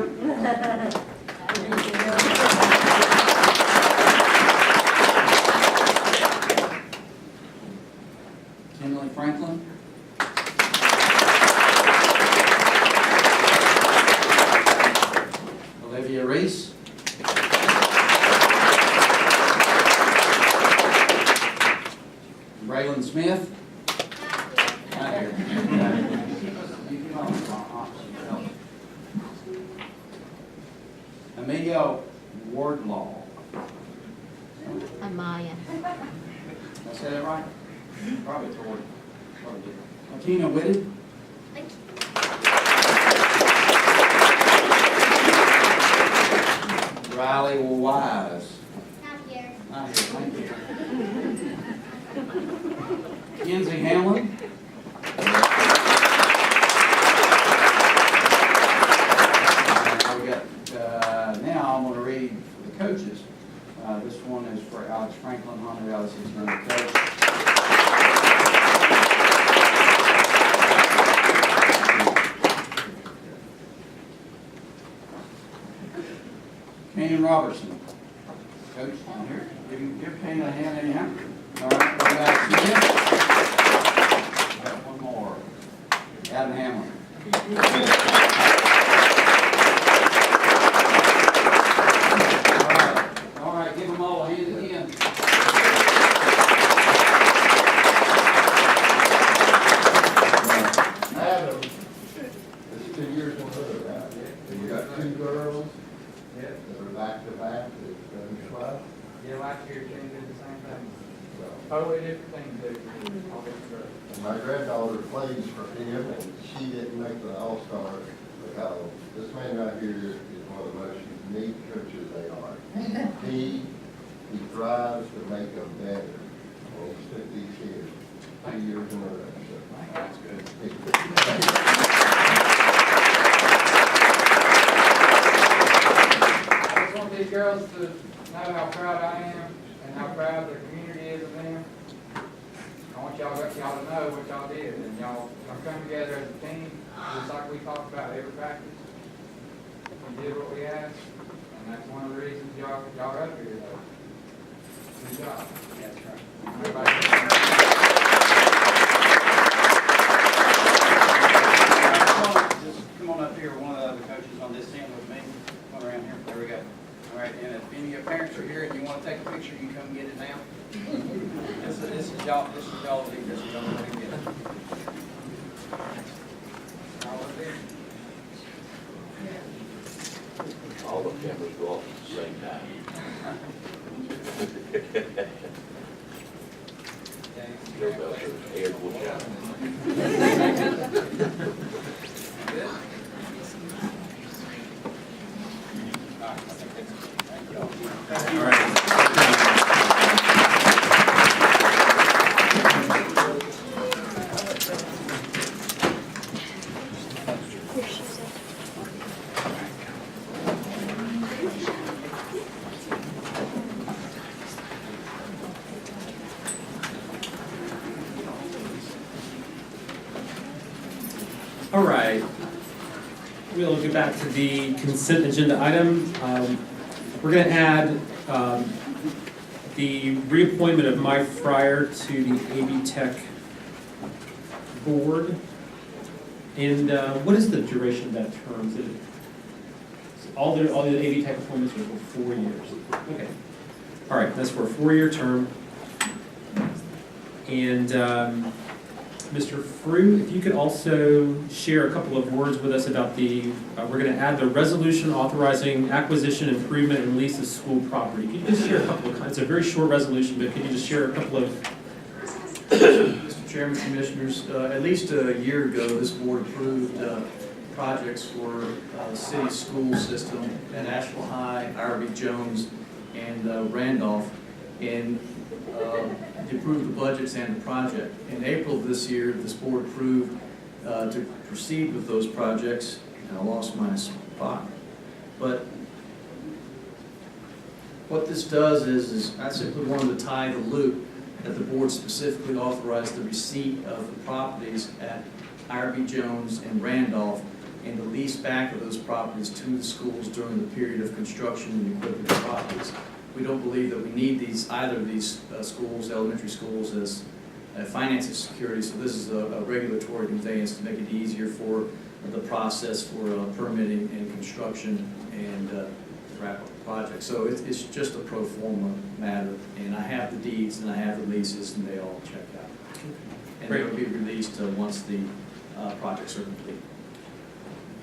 Emily Franklin. Olivia Reese. Braylon Smith. Not here. Amelia Wardlaw. Amaya. Did I say that right? Probably toward. Martina Whitted. Riley Wise. Not here. Not here, thank you. Kenzie Hamlin. Now I'm going to read for the coaches. This one is for Alex Franklin, Hominy Valley 6 and under coach. Canyon Robertson. Coach, down here. Give Canyon a hand anyhow. All right, go back to you. Got one more. Adam Hamlin. All right, give them all a hand again. Adam, it's 2 years in a row, right? And you got 2 girls. Yeah. That are back to back, that's done swap. Yeah, last year Jane did the same thing. Totally different thing to do. All different girls. My granddaughter plays for him, and she didn't make the All-Star because this man right here is one of the most unique coaches they are. He thrives to make them better. Well, he's took these kids 2 years in a row, so. That's good. I just want these girls to know how proud I am and how proud the community is of them. I want y'all to know what y'all did, and y'all come together as a team, just like we talked about every practice. We did what we asked, and that's one of the reasons y'all are up here though. Good job. That's right. Everybody. And if any of your parents are here and you want to take a picture, you come get it now. This is y'all leave this, you don't want to get it. All of it. All the cameras go off at the same time. Joe Belcher's head will All right. All right, we'll get back to the consent agenda item. We're going to add the reappointment of Mike Fryer to the AV Tech board. And what is the duration of that term? Is it all the AV Tech appointments are for 4 years? Okay. All right, that's for a 4-year term. And Mr. Frew, if you could also share a couple of words with us about the, we're going to add the resolution authorizing acquisition, improvement, and lease of school property. Could you just share a couple of, it's a very short resolution, but could you just share a couple of? Mr. Chairman, Commissioners, at least a year ago, this board approved projects for the city school system at Asheville High, IRB Jones, and Randolph, and approved the budgets and the project. In April of this year, this board approved to proceed with those projects, and I lost my spot. But what this does is I simply wanted to tie the loop that the board specifically authorized the receipt of the properties at IRB Jones and Randolph and the lease back of those properties to the schools during the period of construction and equipment of properties. We don't believe that we need either of these schools, elementary schools, as financing security, so this is a regulatory conveyance to make it easier for the process for permitting and construction and wrap up the project. So it's just a pro forma matter, and I have the deeds and I have the leases, and they all check out. And they will be released once the projects are complete.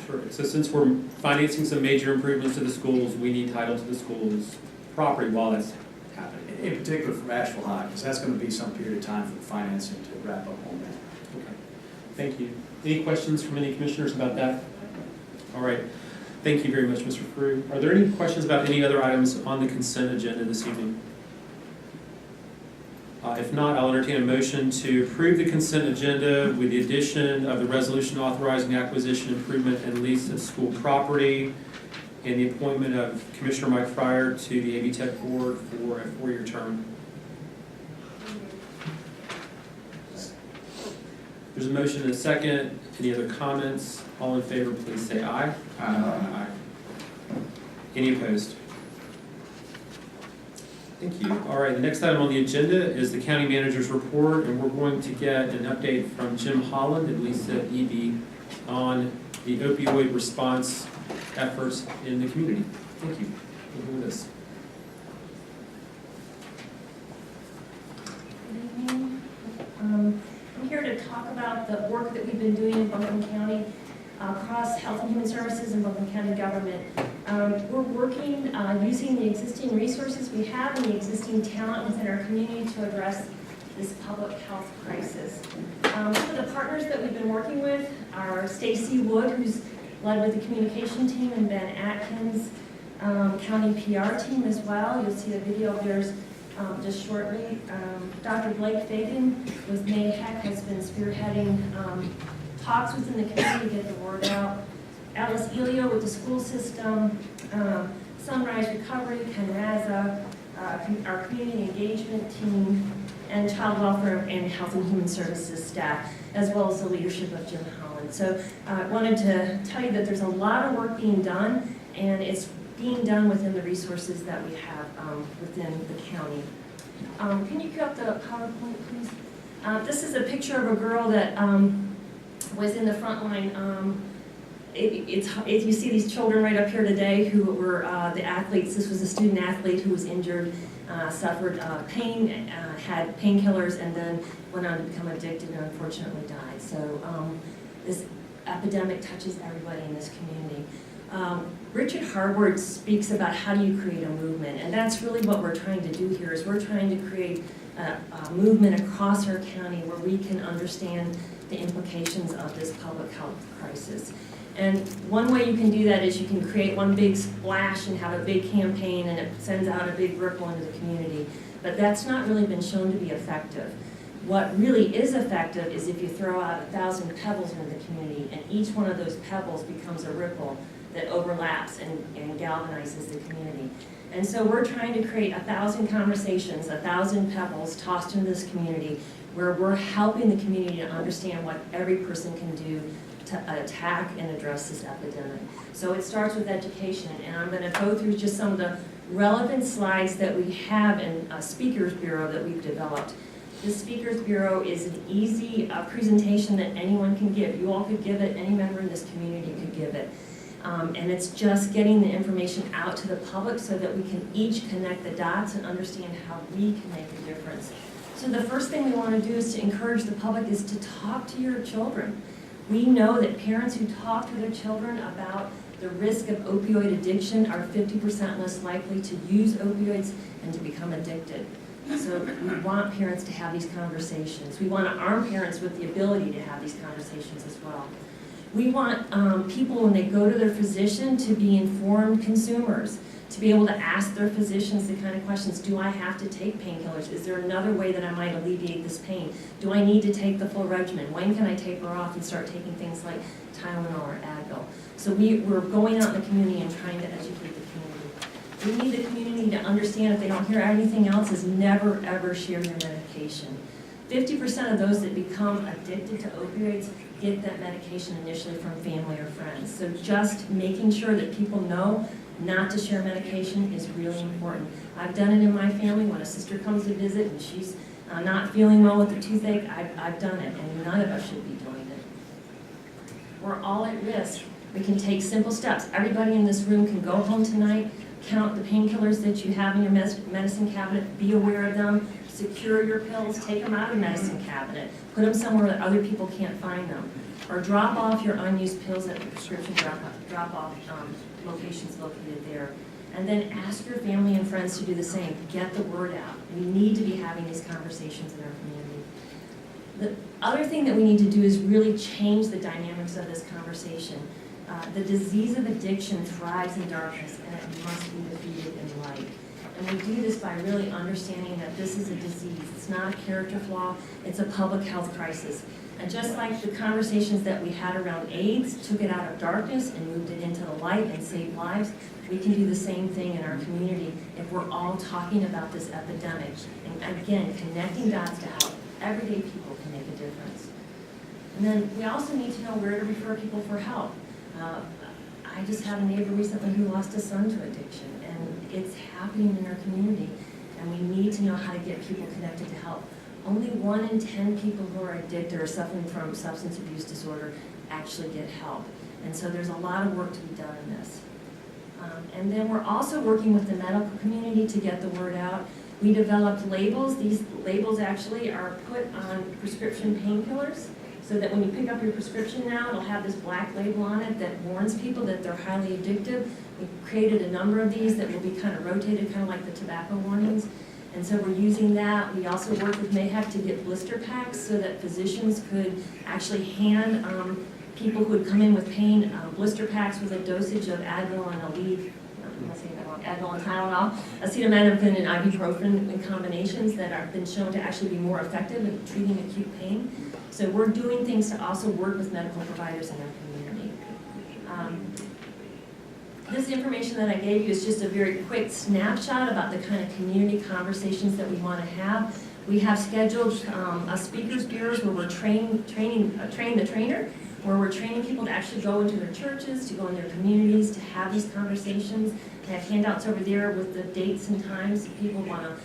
Sure. So since we're financing some major improvements to the schools, we need title to the schools property while that's happening. In particular for Asheville High, because that's going to be some period of time for the financing to wrap up on that. Okay. Thank you. Any questions from any commissioners about that? All right. Thank you very much, Mr. Frew. Are there any questions about any other items on the consent agenda this evening? If not, I'll entertain a motion to approve the consent agenda with the addition of the resolution authorizing acquisition, improvement, and lease of school property, and the appointment of Commissioner Mike Fryer to the AV Tech Board for a 4-year term. There's a motion and a second. Any other comments? All in favor, please say aye. Aye. Any opposed? Thank you. All right, the next item on the agenda is the county manager's report, and we're going to get an update from Jim Holland and Lisa Eby on the opioid response efforts in the community. Thank you for doing this. Good evening. I'm here to talk about the work that we've been doing in Buncombe County across Health and Human Services and Buncombe County government. We're working using the existing resources we have and the existing talent within our community to address this public health crisis. Some of the partners that we've been working with are Stacy Wood, who's led with the communication team, and Ben Atkins, county PR team as well. You'll see a video of theirs just shortly. Dr. Blake Fagan with NAHEC has been spearheading talks within the community to get the word out. Alice Elio with the school system, Sunrise Recovery, Canraza, our community engagement team, and child welfare and health and human services staff, as well as the leadership of Jim Holland. So I wanted to tell you that there's a lot of work being done, and it's being done within the resources that we have within the county. Can you cue up the PowerPoint, please? This is a picture of a girl that was in the front line. you see these children right up here today who were the athletes. This was a student athlete who was injured, suffered pain, had painkillers, and then went on to become addicted and unfortunately died. So this epidemic touches everybody in this community. Richard Harward speaks about how do you create a movement, and that's really what we're trying to do here, is we're trying to create a movement across our county where we can understand the implications of this public health crisis. And one way you can do that is you can create one big splash and have a big campaign, and it sends out a big ripple into the community. But that's not really been shown to be effective. What really is effective is if you throw out 1,000 pebbles into the community, and each one of those pebbles becomes a ripple that overlaps and galvanizes the community. And so we're trying to create 1,000 conversations, 1,000 pebbles tossed into this community, where we're helping the community to understand what every person can do to attack and address this epidemic. So it starts with education, and I'm going to go through just some of the relevant slides that we have in a speakers bureau that we've developed. The speakers bureau is an easy presentation that anyone can give. You all could give it, any member in this community could give it. And it's just getting the information out to the public so that we can each connect the dots and understand how we can make a difference. So the first thing we want to do is to encourage the public is to talk to your children. We know that parents who talk to their children about the risk of opioid addiction are 50% less likely to use opioids and to become addicted. So we want parents to have these conversations. We want to arm parents with the ability to have these conversations as well. We want people, when they go to their physician, to be informed consumers, to be able to ask their physicians the kind of questions: do I have to take painkillers? Is there another way that I might alleviate this pain? Do I need to take the full regimen? When can I taper off and start taking things like Tylenol or Advil? So we're going out in the community and trying to educate the community. We need the community to understand, if they don't hear anything else, is never ever share your medication. 50% of those that become addicted to opioids get that medication initially from family or friends. So just making sure that people know not to share medication is really important. I've done it in my family. When a sister comes to visit and she's not feeling well with a toothache, I've done it, and none of us should be doing it. We're all at risk. We can take simple steps. Everybody in this room can go home tonight, count the painkillers that you have in your medicine cabinet, be aware of them, secure your pills, take them out of the medicine cabinet, put them somewhere that other people can't find them, or drop off your unused pills at the prescription drop-off locations located there. And then ask your family and friends to do the same. Get the word out. We need to be having these conversations in our community. The other thing that we need to do is really change the dynamics of this conversation. The disease of addiction thrives in darkness, and it must be defeated in light. And we do this by really understanding that this is a disease. It's not a character flaw. It's a public health crisis. And just like the conversations that we had around AIDS took it out of darkness and moved it into the light and saved lives, we can do the same thing in our community if we're all talking about this epidemic. And again, connecting dots to how everyday people can make a difference. And then we also need to know where to refer people for help. I just had a neighbor recently who lost a son to addiction, and it's happening in our community, and we need to know how to get people connected to help. Only 1 in 10 people who are addicted or suffering from substance abuse disorder actually get help. And so there's a lot of work to be done in this. And then we're also working with the medical community to get the word out. We developed labels. These labels actually are put on prescription painkillers, so that when you pick up your prescription now, it'll have this black label on it that warns people that they're highly addictive. We created a number of these that will be kind of rotated, kind of like the tobacco warnings. And so we're using that. We also worked with MAHEC to get blister packs so that physicians could actually hand people who would come in with pain blister packs with a dosage of Advil and Advil and Tylenol, acetaminophen and ibuprofen in combinations that have been shown to actually be more effective in treating acute pain. So we're doing things to also work with medical providers in our community. This information that I gave you is just a very quick snapshot about the kind of community conversations that we want to have. We have scheduled a speakers bureaus where we're train the trainer. where we're training people to actually go into their churches, to go in their communities, to have these conversations. I have handouts over there with the dates and times if people want to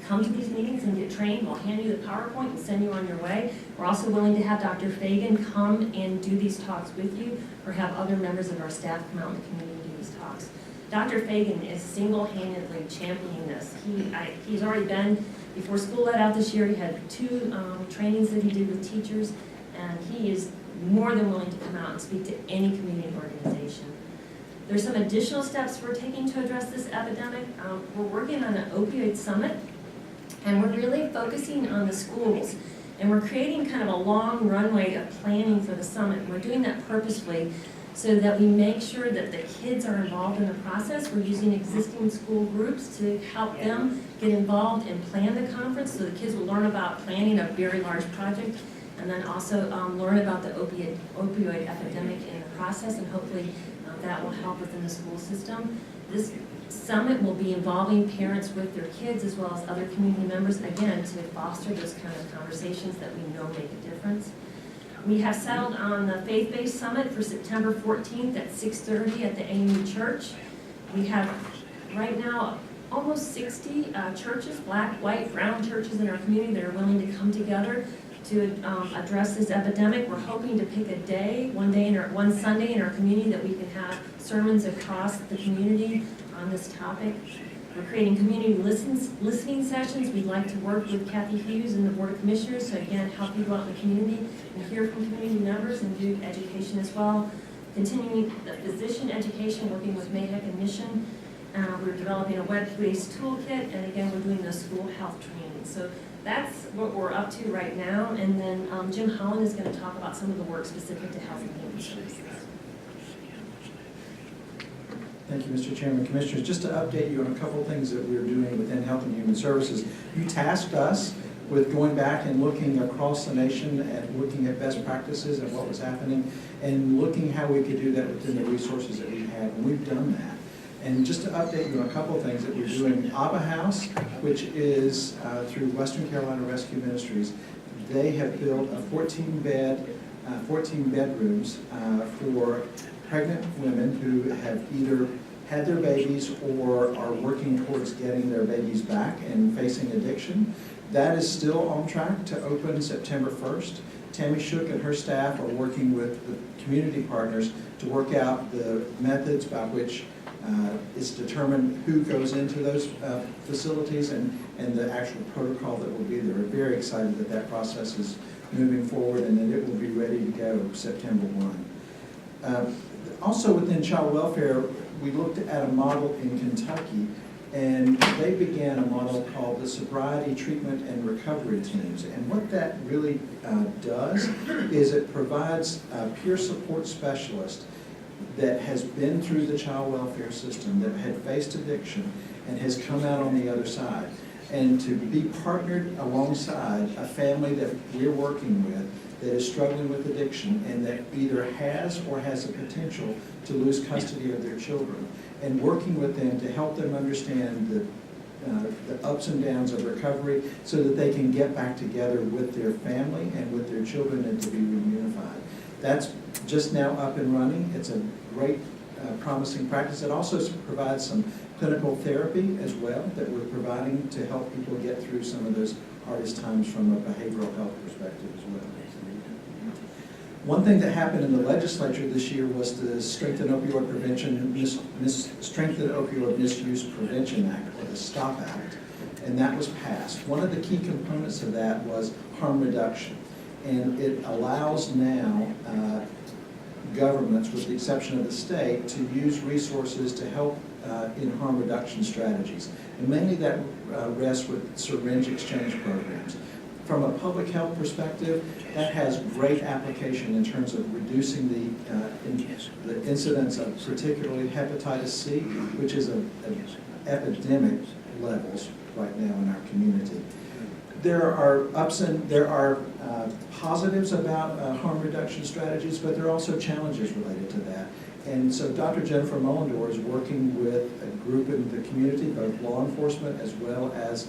come to these meetings and get trained. We'll hand you the PowerPoint and send you on your way. We're also willing to have Dr. Fagan come and do these talks with you, or have other members of our staff come out in the community and do these talks. Dr. Fagan is single-handedly championing this. He's already been, before school let out this year, he had 2 trainings that he did with teachers, and he is more than willing to come out and speak to any community organization. There's some additional steps we're taking to address this epidemic. We're working on an opioid summit, and we're really focusing on the schools. And we're creating kind of a long runway of planning for the summit. We're doing that purposefully so that we make sure that the kids are involved in the process. We're using existing school groups to help them get involved and plan the conference, so the kids will learn about planning a very large project, and then also learn about the opioid epidemic in the process, and hopefully that will help within the school system. This summit will be involving parents with their kids as well as other community members, again, to foster those kind of conversations that we know make a difference. We have settled on the faith-based summit for September 14th at 6:30 at the AME Church. We have right now almost 60 churches, black, white, brown churches in our community that are willing to come together to address this epidemic. We're hoping to pick a day, one Sunday in our community, that we can have sermons across the community on this topic. We're creating community listening sessions. We'd like to work with Kathy Hughes and the Board of Commissioners to, again, help people out in the community and hear from community members and do education as well. Continuing the physician education, working with Mayheck and Mission. We're developing a web-based toolkit, and again, we're doing the school health training. So that's what we're up to right now, and then Jim Holland is going to talk about some of the work specific to health and human services. Thank you, Mr. Chairman. Commissioners, just to update you on a couple of things that we're doing within Health and Human Services. You tasked us with going back and looking across the nation and looking at best practices and what was happening, and looking how we could do that within the resources that we have, and we've done that. And just to update you on a couple of things that we're doing, Abba House, which is through Western Carolina Rescue Ministries, they have built a 14 bedrooms for pregnant women who have either had their babies or are working towards getting their babies back and facing addiction. That is still on track to open September 1st. Tammy Shook and her staff are working with the community partners to work out the methods by which it's determined who goes into those facilities and the actual protocol that will be there. We're very excited that that process is moving forward and that it will be ready to go September 1. Also within child welfare, we looked at a model in Kentucky, and they began a model called the Sobriety Treatment and Recovery Teams. And what that really does is it provides a peer support specialist that has been through the child welfare system, that had faced addiction and has come out on the other side. And to be partnered alongside a family that we're working with that is struggling with addiction and that either has or has the potential to lose custody of their children, and working with them to help them understand the ups and downs of recovery so that they can get back together with their family and with their children and to be reunified. That's just now up and running. It's a great promising practice. It also provides some clinical therapy as well that we're providing to help people get through some of those hardest times from a behavioral health perspective as well. One thing that happened in the legislature this year was the Strengthen Opioid Strengthen Opioid Misuse Prevention Act, or the STOP Act, and that was passed. One of the key components of that was harm reduction, and it allows now governments, with the exception of the state, to use resources to help in harm reduction strategies. And mainly that rests with syringe exchange programs. From a public health perspective, that has great application in terms of reducing the incidence of particularly hepatitis C, which is an epidemic levels right now in our community. There are positives about harm reduction strategies, but there are also challenges related to that. And so Dr. Jennifer Mullendor is working with a group in the community, both law enforcement as well as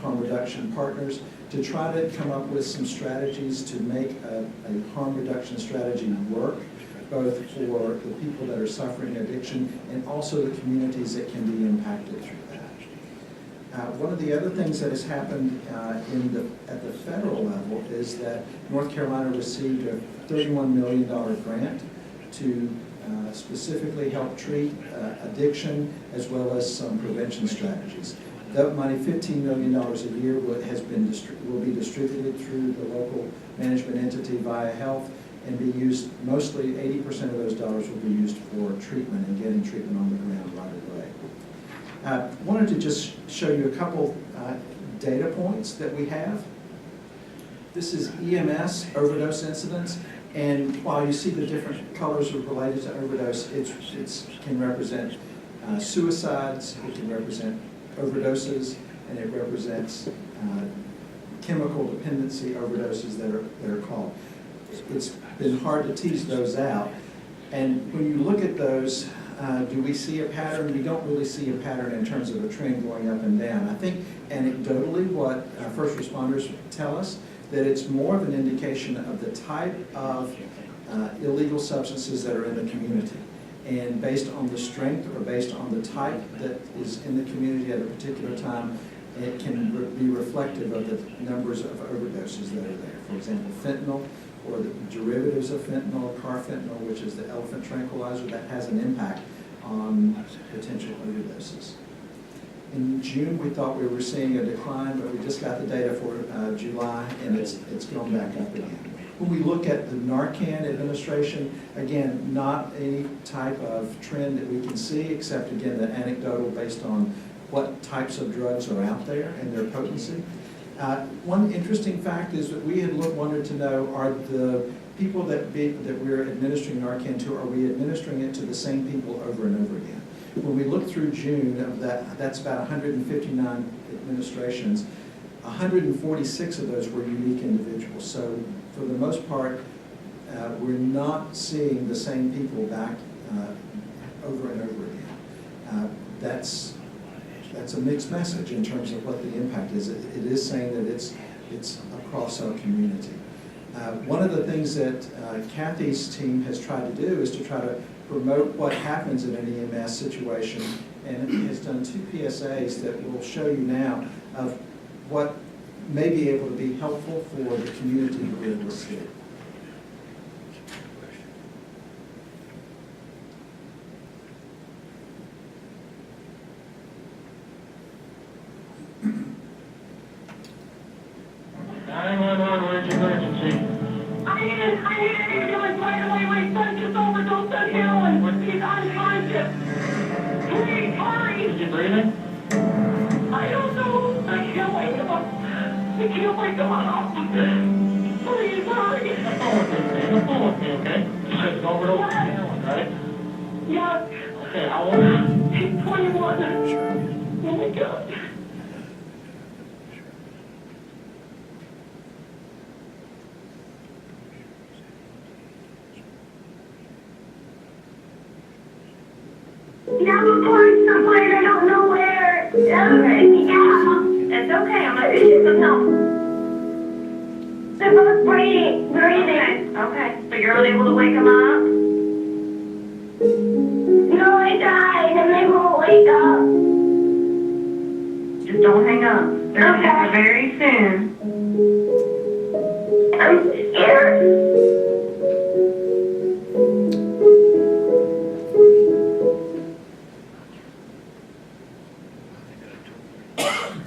harm reduction partners to try to come up with some strategies to make a harm reduction strategy work, both for the people that are suffering addiction and also the communities that can be impacted through that. One of the other things that has happened at the federal level is that North Carolina received a $31 million grant to specifically help treat addiction as well as some prevention strategies. That money, $15 million a year, will be distributed through the local management entity via health and be used, mostly 80% of those dollars will be used for treatment and getting treatment on the ground right away. Wanted to just show you a couple data points that we have. This is EMS overdose incidents, and while you see the different colors are related to overdose, it can represent suicides, it can represent overdoses, and it represents chemical dependency overdoses that are called. It's been hard to tease those out, and when you look at those, do we see a pattern? We don't really see a pattern in terms of a trend going up and down. I think anecdotally what first responders tell us, that it's more of an indication of the type of illegal substances that are in the community. And based on the strength or based on the type that is in the community at a particular time, it can be reflective of the numbers of overdoses that are there. For example, fentanyl or the derivatives of fentanyl, carfentanil, which is the elephant tranquilizer, that has an impact on potential overdoses. In June, we thought we were seeing a decline, but we just got the data for July, and it's gone back up again. When we look at the Narcan administration, again, not any type of trend that we can see, except again, the anecdotal based on what types of drugs are out there and their potency. One interesting fact is that we had wanted to know, are the people that we're administering Narcan to, are we administering it to the same people over and over again? When we look through June of that's about 159 administrations. 146 of those were unique individuals. So for the most part, we're not seeing the same people back over and over again. That's a mixed message in terms of what the impact is. It is saying that it's across our community. One of the things that Kathy's team has tried to do is to try to promote what happens in an EMS situation, and has done 2 PSAs that we'll show you now of what may be able to be helpful for the community to be able to see. Where's emergency? I need an ambulance right away. My son just overdosed on heroin. He's unconscious. Please, hurry. Is he breathing? I don't know. I can't wake him up. I can't wake him up. Please, hurry. The phone with me, okay? You said it's overdosed on heroin, right? Yes. Okay, how old? He's 21. Oh my God. Yeah, we're going someplace, I don't know where. Yeah. It's okay, I'm gonna get you some help. They're both breathing. Okay. So you're unable to wake them up? No, I died, and they won't wake up. Just don't hang up. They're gonna have you very soon. I'm scared.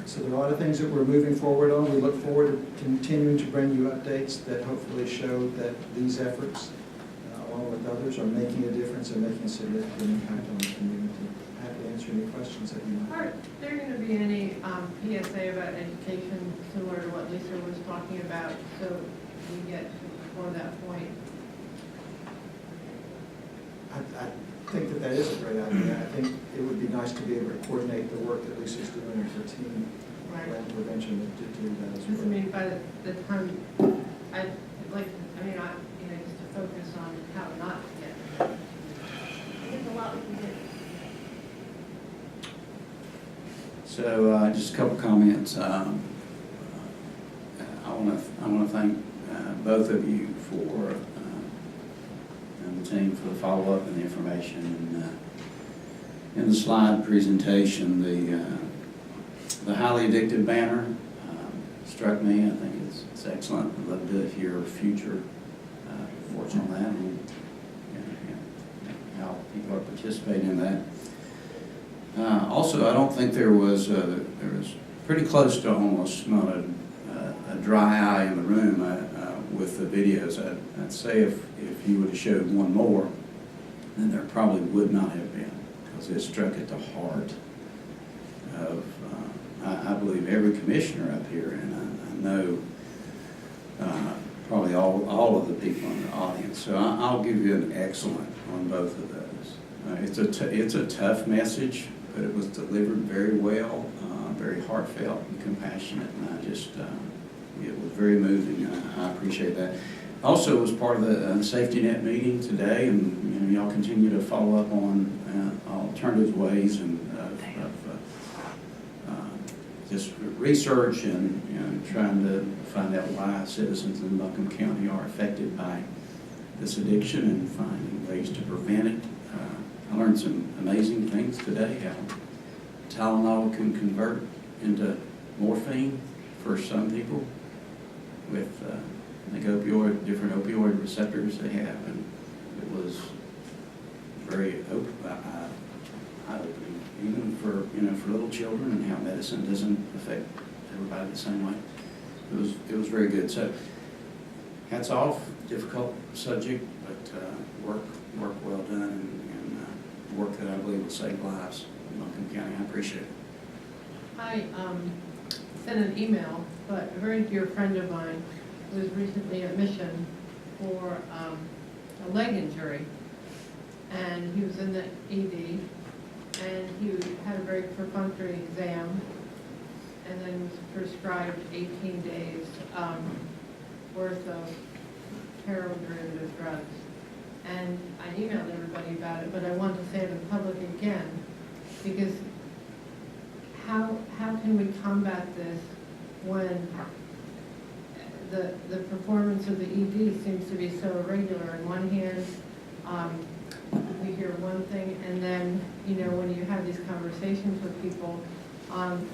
So there are a lot of things that we're moving forward on. We look forward to continuing to bring you updates that hopefully show that these efforts, along with others, are making a difference and making a significant impact on the community. Happy to answer any questions that you might have. Are there going to be any PSA about education similar to what Lisa was talking about, so we get before that point? I think that is a great idea. I think it would be nice to be able to coordinate the work that Lisa's doing with her team around prevention to do that as Just, I well. mean, by the time, I'd like, just to focus on how not to get it. There's a lot we can do. So just a couple comments. I want to thank both of you for and the team for the follow-up and the information. And in the slide presentation, the highly addictive banner struck me. I think it's excellent. I'd love to hear future reports on that and how people are participating in that. Also, I don't think there was pretty close to almost not a dry eye in the room with the videos. I'd say if you would have showed one more, then there probably would not have been, because it struck at the heart of, I believe, every commissioner up here, and I know probably all of the people in the audience. So I'll give you an excellent on both of those. It's a tough message, but it was delivered very well, very heartfelt and compassionate, and I just, it was very moving. I appreciate that. Also, it was part of the safety net meeting today, and y'all continue to follow up on alternative ways and just research and trying to find out why citizens in Buncombe County are affected by this addiction and finding ways to prevent it. I learned some amazing things today, how Tylenol can convert into morphine for some people with I think different opioid receptors they have, and it was very eye-opening, even for little children, and how medicine doesn't affect everybody the same way. It was very good. So hats off, difficult subject, but work well done, and work that I believe will save lives in Buncombe County. I appreciate it. I sent an email, but a very dear friend of mine was recently at Mission for a leg injury, and he was in the ED, and he had a very perfunctory exam, and then was prescribed 18 days worth of heroin derivative drugs. And I emailed everybody about it, but I want to say it in public again, because how can we combat this when the performance of the ED seems to be so irregular? On one hand, we hear one thing, and then, when you have these conversations with people,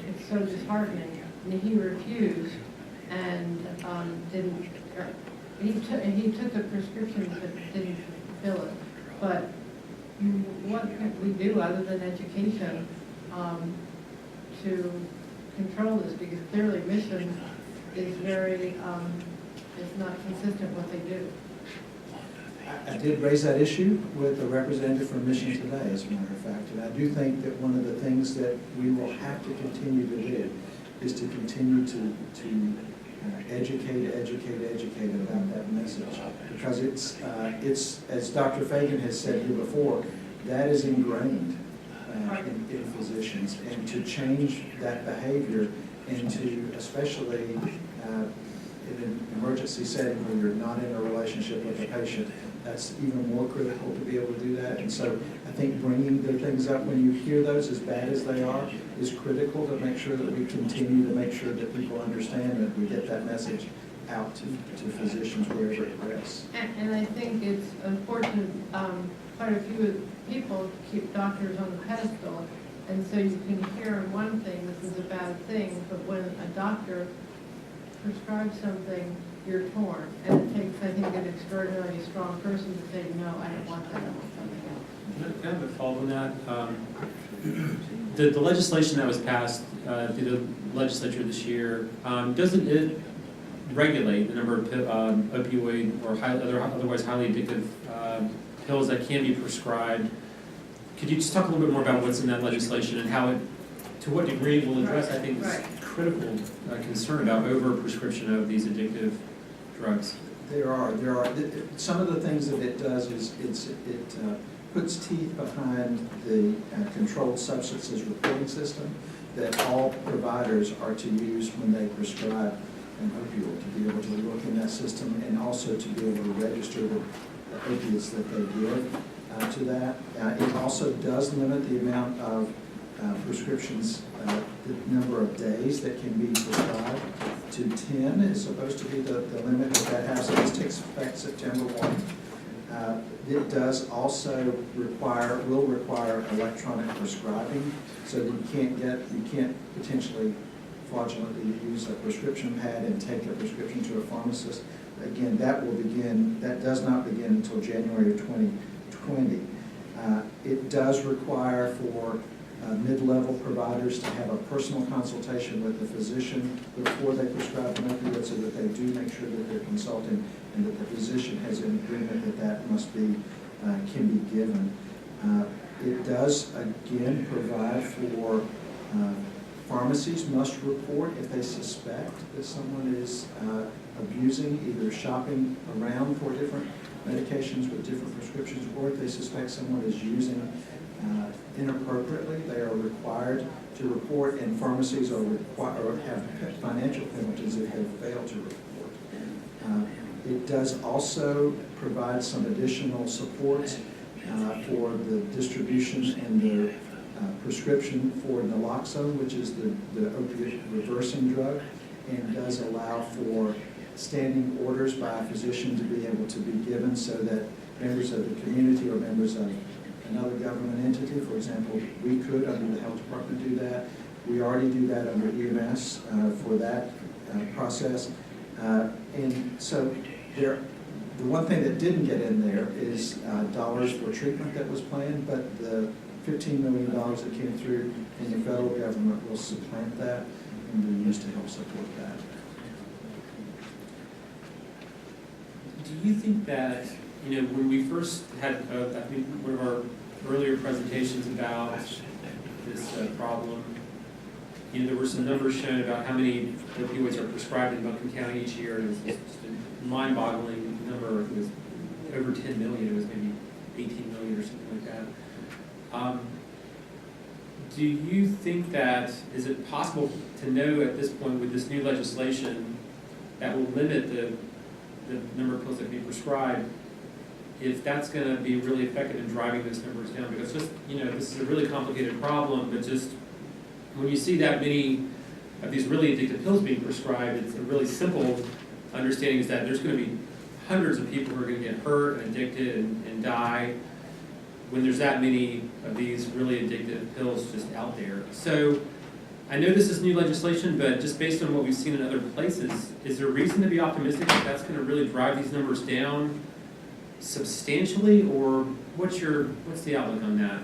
it's so disheartening. And he refused and he took a prescription but didn't fill it. But what can we do other than education to control this? Because clearly Mission is very, it's not consistent what they do. I did raise that issue with a representative from Mission today, as a matter of fact, and I do think that one of the things that we will have to continue to do is to continue to educate about that message, because it's as Dr. Fagan has said here before, that is ingrained in physicians, and to change that behavior into, especially in an emergency setting where you're not in a relationship with the patient, that's even more critical to be able to do that. And so I think bringing the things up when you hear those, as bad as they are, is critical to make sure that we continue to make sure that people understand that we get that message out to physicians wherever it rests. And I think it's unfortunate, quite a few people keep doctors on the pedestal, and so you can hear one thing, this is a bad thing, but when a doctor prescribes something, you're torn. And it takes, I think, an extraordinarily strong person to say, no, I don't want that, I want something else. Kind of a follow on that. The legislation that was passed through the legislature this year, doesn't it regulate the number of opioid or otherwise highly addictive pills that can be prescribed? Could you just talk a little bit more about what's in that legislation and how it, to what degree it will address, I think, this critical concern about over-prescription of these addictive drugs? There are. Some of the things that it does is it puts teeth behind the controlled substances reporting system that all providers are to use when they prescribe an opioid, to be able to look in that system and also to be able to register the opiates that they give to that. It also does limit the amount of prescriptions the number of days that can be prescribed to 10 is supposed to be the limit that has. So this takes effect September 1. It does also will require electronic prescribing, so that you can't potentially fraudulently use a prescription pad and take a prescription to a pharmacist. Again, that does not begin until January of 2020. It does require for mid-level providers to have a personal consultation with the physician before they prescribe an opioid, so that they do make sure that they're consulting and that the physician has an agreement that that must be, can be given. It does, again, provide for pharmacies must report if they suspect that someone is abusing, either shopping around for different medications with different prescriptions, or if they suspect someone is using inappropriately, they are required to report, and pharmacies are required or have financial penalties if they fail to report. It does also provide some additional supports for the distribution and the prescription for naloxone, which is the opiate reversing drug, and does allow for standing orders by a physician to be able to be given, so that members of the community or members of another government entity, for example, we could under the health department do that. We already do that under EMS for that process. And so the one thing that didn't get in there is dollars for treatment that was planned, but the $15 million that came through in the federal government will supplant that and be used to help support that. Do you think that, when we first had, I think one of our earlier presentations about this problem, there were some numbers shown about how many opioids are prescribed in Buncombe County each year, and it was just a mind-boggling number. It was over 10 million. It was maybe 18 million or something like that. Do you think that, is it possible to know at this point with this new legislation that will limit the number of pills that can be prescribed, if that's going to be really effective in driving those numbers down? Because just, this is a really complicated problem, but just when you see that many of these really addictive pills being prescribed, it's a really simple understanding is that there's going to be hundreds of people who are going to get hurt and addicted and die when there's that many of these really addictive pills just out there. So I know this is new legislation, but just based on what we've seen in other places, is there reason to be optimistic that that's going to really drive these numbers down substantially, or what's the outlook on that?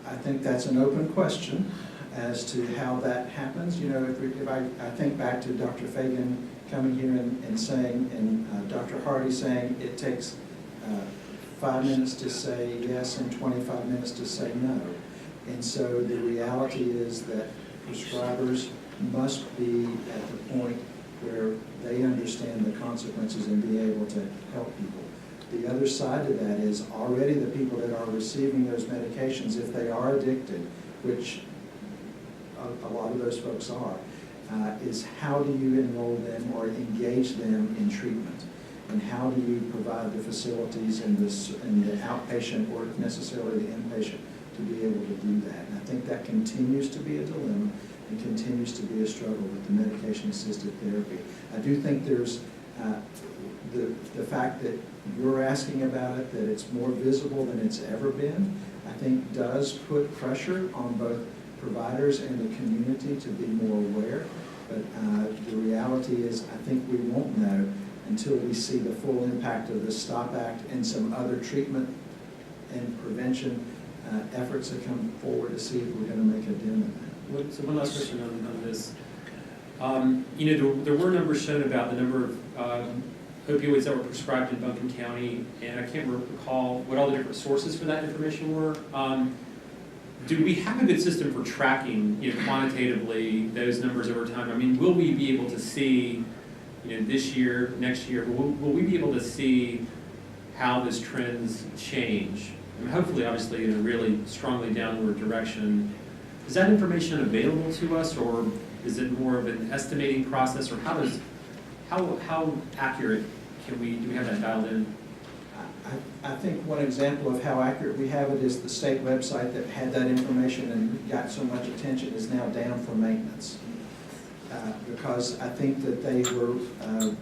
I think that's an open question as to how that happens. If I think back to Dr. Fagan coming here and saying, and Dr. Hardy saying it takes 5 minutes to say yes and 25 minutes to say no. And so the reality is that prescribers must be at the point where they understand the consequences and be able to help people. The other side of that is already the people that are receiving those medications, if they are addicted, which a lot of those folks are, is how do you enroll them or engage them in treatment? And how do you provide the facilities and the outpatient or necessarily the inpatient to be able to do that? And I think that continues to be a dilemma and continues to be a struggle with the medication-assisted therapy. I do think there's the fact that you're asking about it, that it's more visible than it's ever been, I think does put pressure on both providers and the community to be more aware. But the reality is, I think we won't know until we see the full impact of the STOP Act and some other treatment and prevention efforts that come forward to see if we're going to make a dent in that. So one last question on this. There were numbers shown about the number of opioids that were prescribed in Buncombe County, and I can't recall what all the different sources for that information were. Do we have a good system for tracking, quantitatively those numbers over time? I mean, will we be able to see, this year, next year, will we be able to see how those trends change? I mean, hopefully, obviously, in a really strongly downward direction. Is that information available to us, or is it more of an estimating process, or how accurate do we have that dialed in? I think one example of how accurate we have it is the state website that had that information and got so much attention is now down for maintenance. Because I think that they were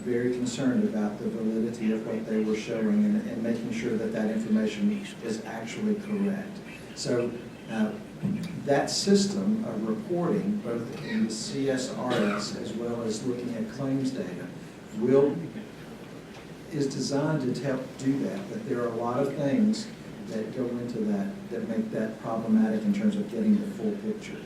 very concerned about the validity of what they were showing and making sure that that information is actually correct. So that system of reporting, both in the CSRS as well as looking at claims data, is designed to help do that. But there are a lot of things that go into that make that problematic in terms of getting the full picture.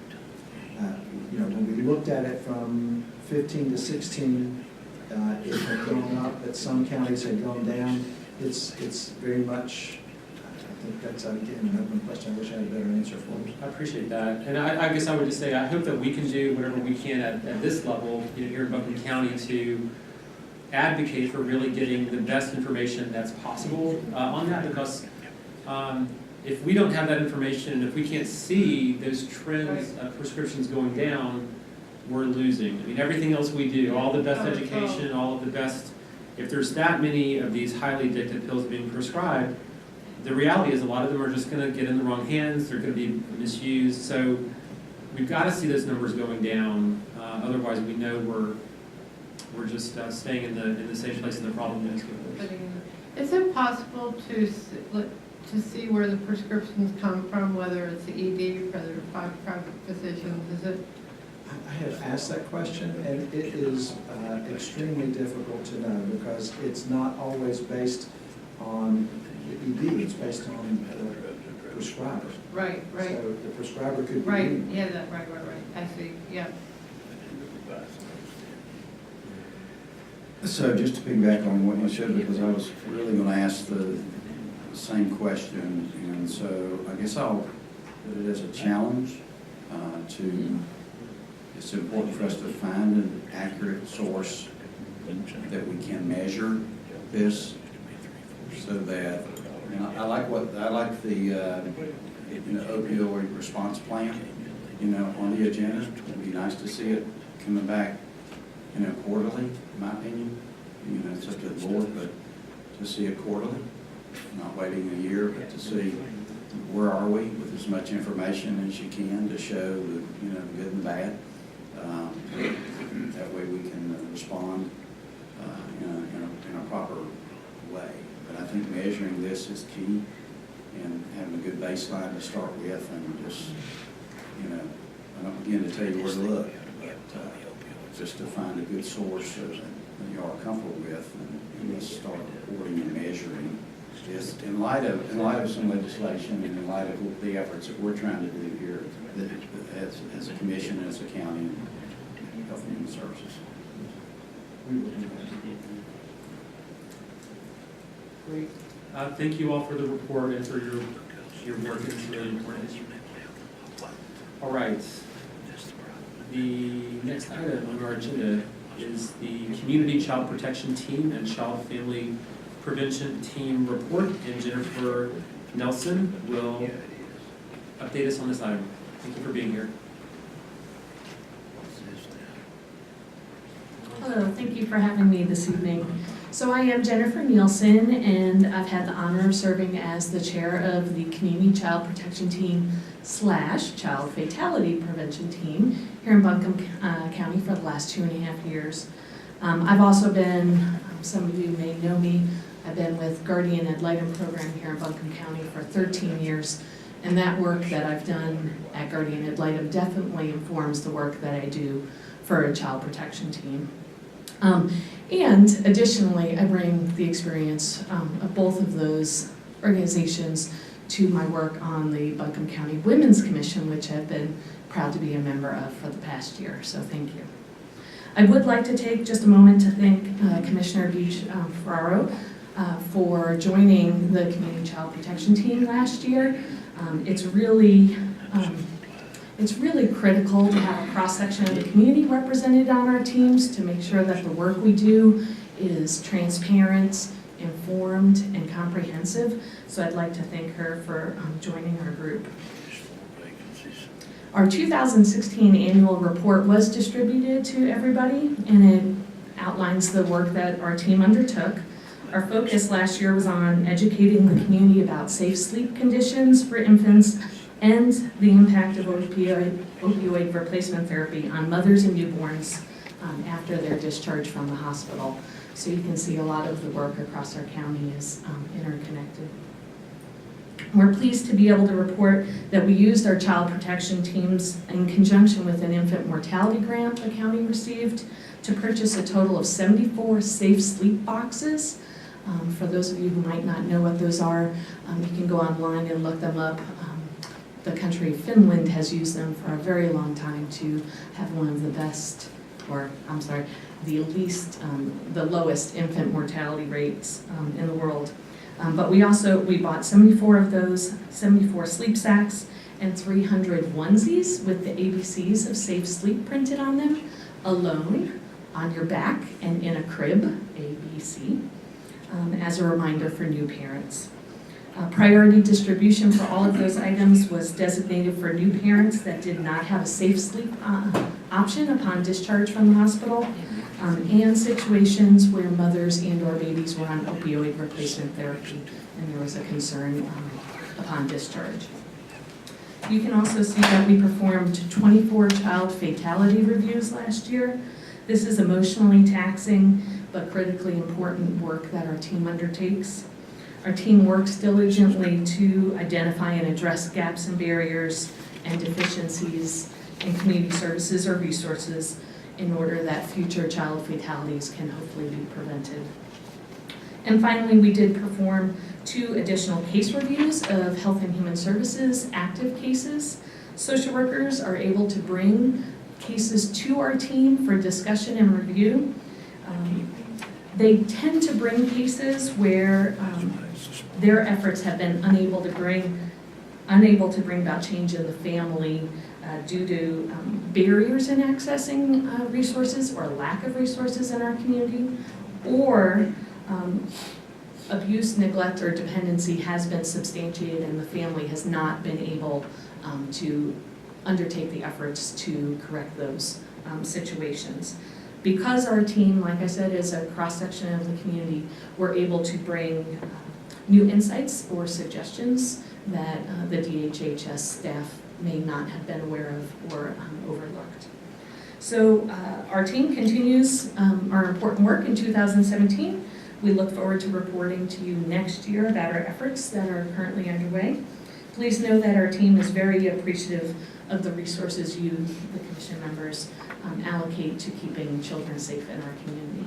When we looked at it from 15 to 16, it had gone up, but some counties had gone down. It's very much, I think that's, again, an open question. I wish I had a better answer for you. I appreciate that. And I guess I would just say, I hope that we can do whatever we can at this level, here in Buncombe County, to advocate for really getting the best information that's possible on that, because if we don't have that information, if we can't see those trends of prescriptions going down, we're losing. I mean, everything else we do, all the best education, all of the best, if there's that many of these highly addictive pills being prescribed, the reality is a lot of them are just going to get in the wrong hands, they're going to be misused. So we've got to see those numbers going down. Otherwise, we know we're just staying in the same place, and the problem is. It's impossible to see where the prescriptions come from, whether it's the ED, whether it's private physicians. Is it? I have asked that question, and it is extremely difficult to know because it's not always based on the ED, it's based on the prescriber. Right. So the prescriber could be. Right, yeah, right. I see, yeah. So just to piggyback on what you said, because I was really going to ask the same question, and so I guess I'll put it as a challenge it's important for us to find an accurate source that we can measure this, so that, I like the opioid response plan, on the agenda. It'd be nice to see it coming back, quarterly, in my opinion. It's up to the board, but to see it quarterly, not waiting a year, but to see where are we with as much information as you can to show the, the good and the bad. That way we can respond in a proper way. But I think measuring this is key, and having a good baseline to start with, and just, I don't begin to tell you where to look, but just to find a good source that you are comfortable with, and let's start reporting and measuring. Just in light of some legislation, and in light of the efforts that we're trying to do here as a commission and as a county and Health and Human Services. Great. Thank you all for the report and for your work. It's really important. All right. The next item on our agenda is the Community Child Protection Team and Child Family Prevention Team report, and Jennifer Nelson will update us on this item. Thank you for being here. Hello, thank you for having me this evening. So I am Jennifer Nielsen, and I've had the honor of serving as the chair of the Community Child Protection Team / Child Fatality Prevention Team here in Buncombe County for the last 2.5 years. I've also been, some of you may know me, I've been with Guardian Ad Litem program here in Buncombe County for 13 years, and that work that I've done at Guardian Ad Litem definitely informs the work that I do for a child protection team. And additionally, I bring the experience of both of those organizations to my work on the Buncombe County Women's Commission, which I've been proud to be a member of for the past year, so thank you. I would like to take just a moment to thank Commissioner Ferraro for joining the Community Child Protection Team last year. It's really critical to have a cross-section of the community represented on our teams to make sure that the work we do is transparent, informed, and comprehensive. So I'd like to thank her for joining our group. Our 2016 annual report was distributed to everybody, and it outlines the work that our team undertook. Our focus last year was on educating the community about safe sleep conditions for infants and the impact of opioid replacement therapy on mothers and newborns after their discharge from the hospital. So you can see a lot of the work across our county is interconnected. We're pleased to be able to report that we used our child protection teams in conjunction with an infant mortality grant the county received to purchase a total of 74 safe sleep boxes. For those of you who might not know what those are, you can go online and look them up. The country of Finland has used them for a very long time to have one of the best, the lowest infant mortality rates in the world. But we bought 74 of those, 74 sleep sacks, and 300 onesies with the ABCs of safe sleep printed on them, alone, on your back, and in a crib, ABC, as a reminder for new parents. Priority distribution for all of those items was designated for new parents that did not have a safe sleep option upon discharge from the hospital, and situations where mothers and or babies were on opioid replacement therapy and there was a concern upon discharge. You can also see that we performed 24 child fatality reviews last year. This is emotionally taxing but critically important work that our team undertakes. Our team works diligently to identify and address gaps and barriers and deficiencies in community services or resources in order that future child fatalities can hopefully be prevented. And finally, we did perform 2 additional case reviews of Health and Human Services active cases. Social workers are able to bring cases to our team for discussion and review. They tend to bring cases where their efforts have been unable to bring about change in the family due to barriers in accessing resources or lack of resources in our community, or abuse, neglect, or dependency has been substantiated and the family has not been able to undertake the efforts to correct those situations. Because our team, like I said, is a cross-section of the community, we're able to bring new insights or suggestions that the DHHS staff may not have been aware of or overlooked. So our team continues our important work in 2017. We look forward to reporting to you next year about our efforts that are currently underway. Please know that our team is very appreciative of the resources you, the commission members, allocate to keeping children safe in our community.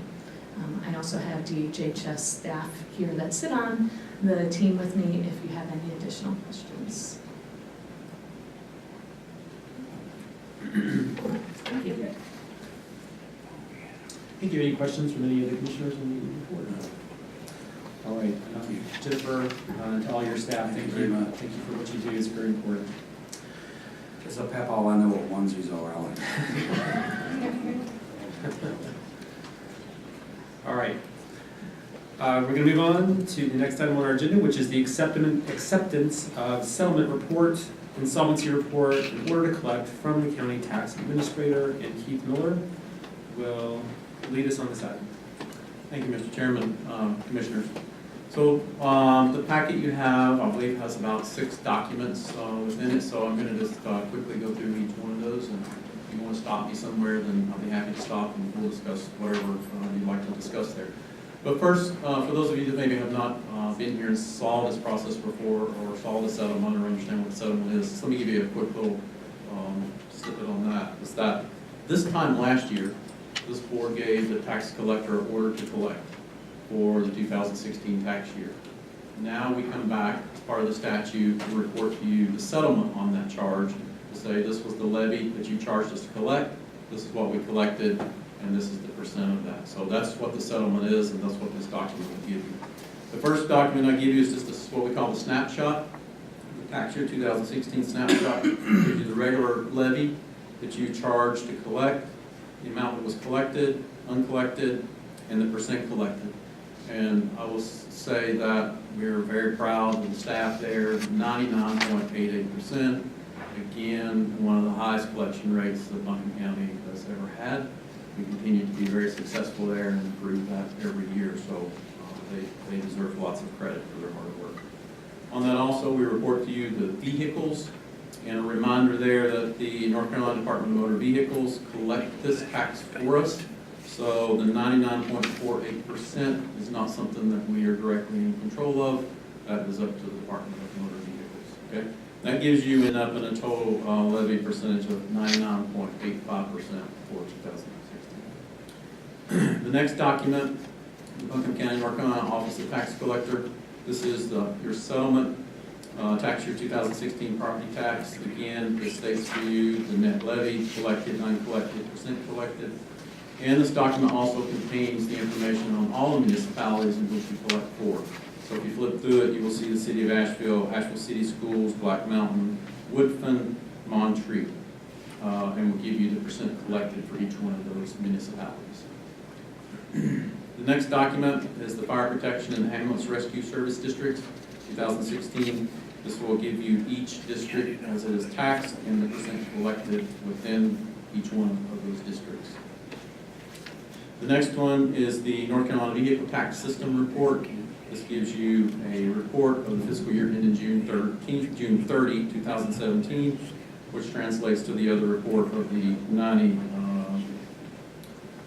I also have DHHS staff here that sit on the team with me if you have any additional questions. Thank you. Thank you. Any questions from any of the commissioners on the report? All right, Jennifer, and to all your staff, thank you very much. Thank you for what you do. It's very important. As a pep, all I know what onesies are, Alan. All right. We're going to move on to the next item on our agenda, which is the acceptance of settlement report, insolvency report, in order to collect from the county tax administrator, and Keith Miller will lead us on this item. Thank you, Mr. Chairman, Commissioners. So the packet you have, I believe, has about 6 documents within it, so I'm going to just quickly go through each one of those, and if you want to stop me somewhere, then I'll be happy to stop and we'll discuss whatever you'd like to discuss there. But first, for those of you that maybe have not been here and saw this process before, or saw the settlement, or understand what the settlement is, let me give you a quick little snippet on that. It's that this time last year, this board gave the tax collector an order to collect for the 2016 tax year. Now we come back as part of the statute to report to you the settlement on that charge, to say this was the levy that you charged us to collect, this is what we collected, and this is the percent of that. So that's what the settlement is, and that's what this document will give you. The first document I give you is just this, what we call the snapshot, the tax year 2016 snapshot. It gives you the regular levy that you charged to collect, the amount that was collected, uncollected, and the percent collected. And I will say that we're very proud of the staff there, 99.88%. Again, one of the highest collection rates that Buncombe County has ever had. We continue to be very successful there and improve that every year. So They deserve lots of credit for their hard work. On that also, we report to you the vehicles, and a reminder there that the North Carolina Department of Motor Vehicles collect this tax for us. So the 99.48% is not something that we are directly in control of. That is up to the Department of Motor Vehicles, okay? That gives you a total levy percentage of 99.85% for 2016. The next document, the Buncombe County, North Carolina Office of Tax Collector. This is your settlement, tax year 2016 property tax. Again, it states for you the net levy, collected, uncollected, percent collected. And this document also contains the information on all the municipalities in which you collect for. So if you flip through it, you will see the city of Asheville, Asheville City Schools, Black Mountain, Woodfin, Montree, and will give you the percent collected for each one of those municipalities. The next document is the Fire Protection and Ambulance Rescue Service District, 2016. This will give you each district as it is taxed and the percent collected within each one of those districts. The next one is the North Carolina Vehicle Tax System Report. This gives you a report of the fiscal year ending June 30, 2017, which translates to the other report of the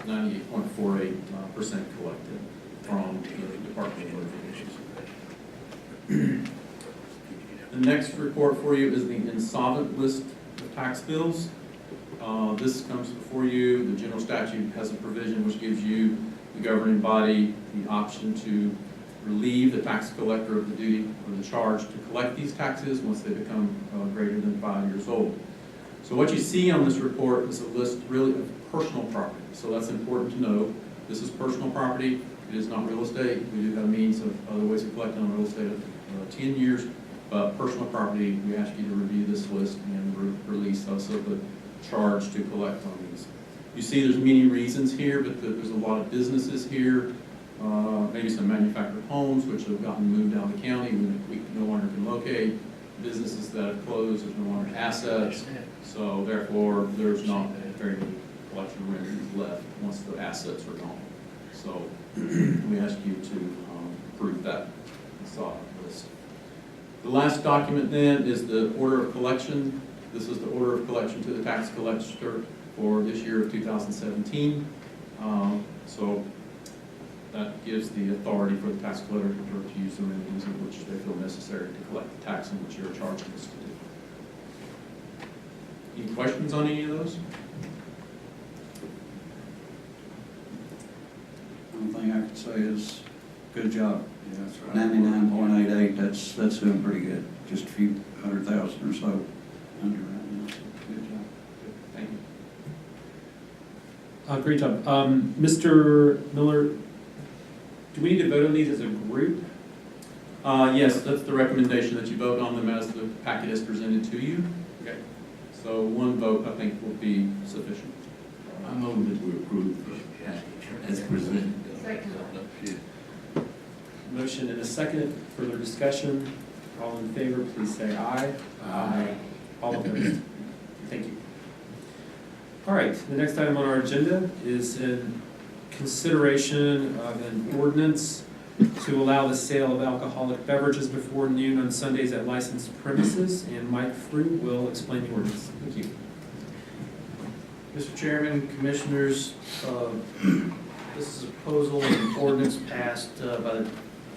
98.48% collected from the Department of Motor Vehicles. The next report for you is the insolvent list of tax bills. This comes before you. The general statute has a provision which gives you, the governing body, the option to relieve the tax collector of the duty or the charge to collect these taxes once they become greater than 5 years old. So what you see on this report is a list really of personal property. So that's important to know. This is personal property. It is not real estate. We do have means of other ways of collecting on real estate of 10 years. But personal property, we ask you to review this list and release us of the charge to collect on these. You see there's many reasons here, but there's a lot of businesses here, maybe some manufactured homes which have gotten moved out of the county, we no longer can locate, businesses that have closed, there's no longer assets, so therefore there's not very many collection remedies left once the assets are gone. So we ask you to approve that list. The last document then is the order of collection. This is the order of collection to the tax collector for this year of 2017. So that gives the authority for the tax collector to use the remedies in which they feel necessary to collect the tax in which you're charging us to do. Any questions on any of those? One thing I could say is, good job. Yeah, that's right. 99.88, that's doing pretty good. Just a few 100,000 or so under right now. Good job. Thank you. Great job. Mr. Miller, do we need to vote on these as a group? Yes, that's the recommendation, that you vote on them as the packet is presented to you. Okay. So one vote, I think, will be sufficient. I move that we approve as presented. Motion and a second. Further discussion. All in favor, please say aye. Aye. All opposed. Thank you. All right, the next item on our agenda is in consideration of an ordinance to allow the sale of alcoholic beverages before noon on Sundays at licensed premises, and Mike Fruit will explain the ordinance. Thank you. Mr. Chairman, Commissioners, this is a proposal of an ordinance passed by the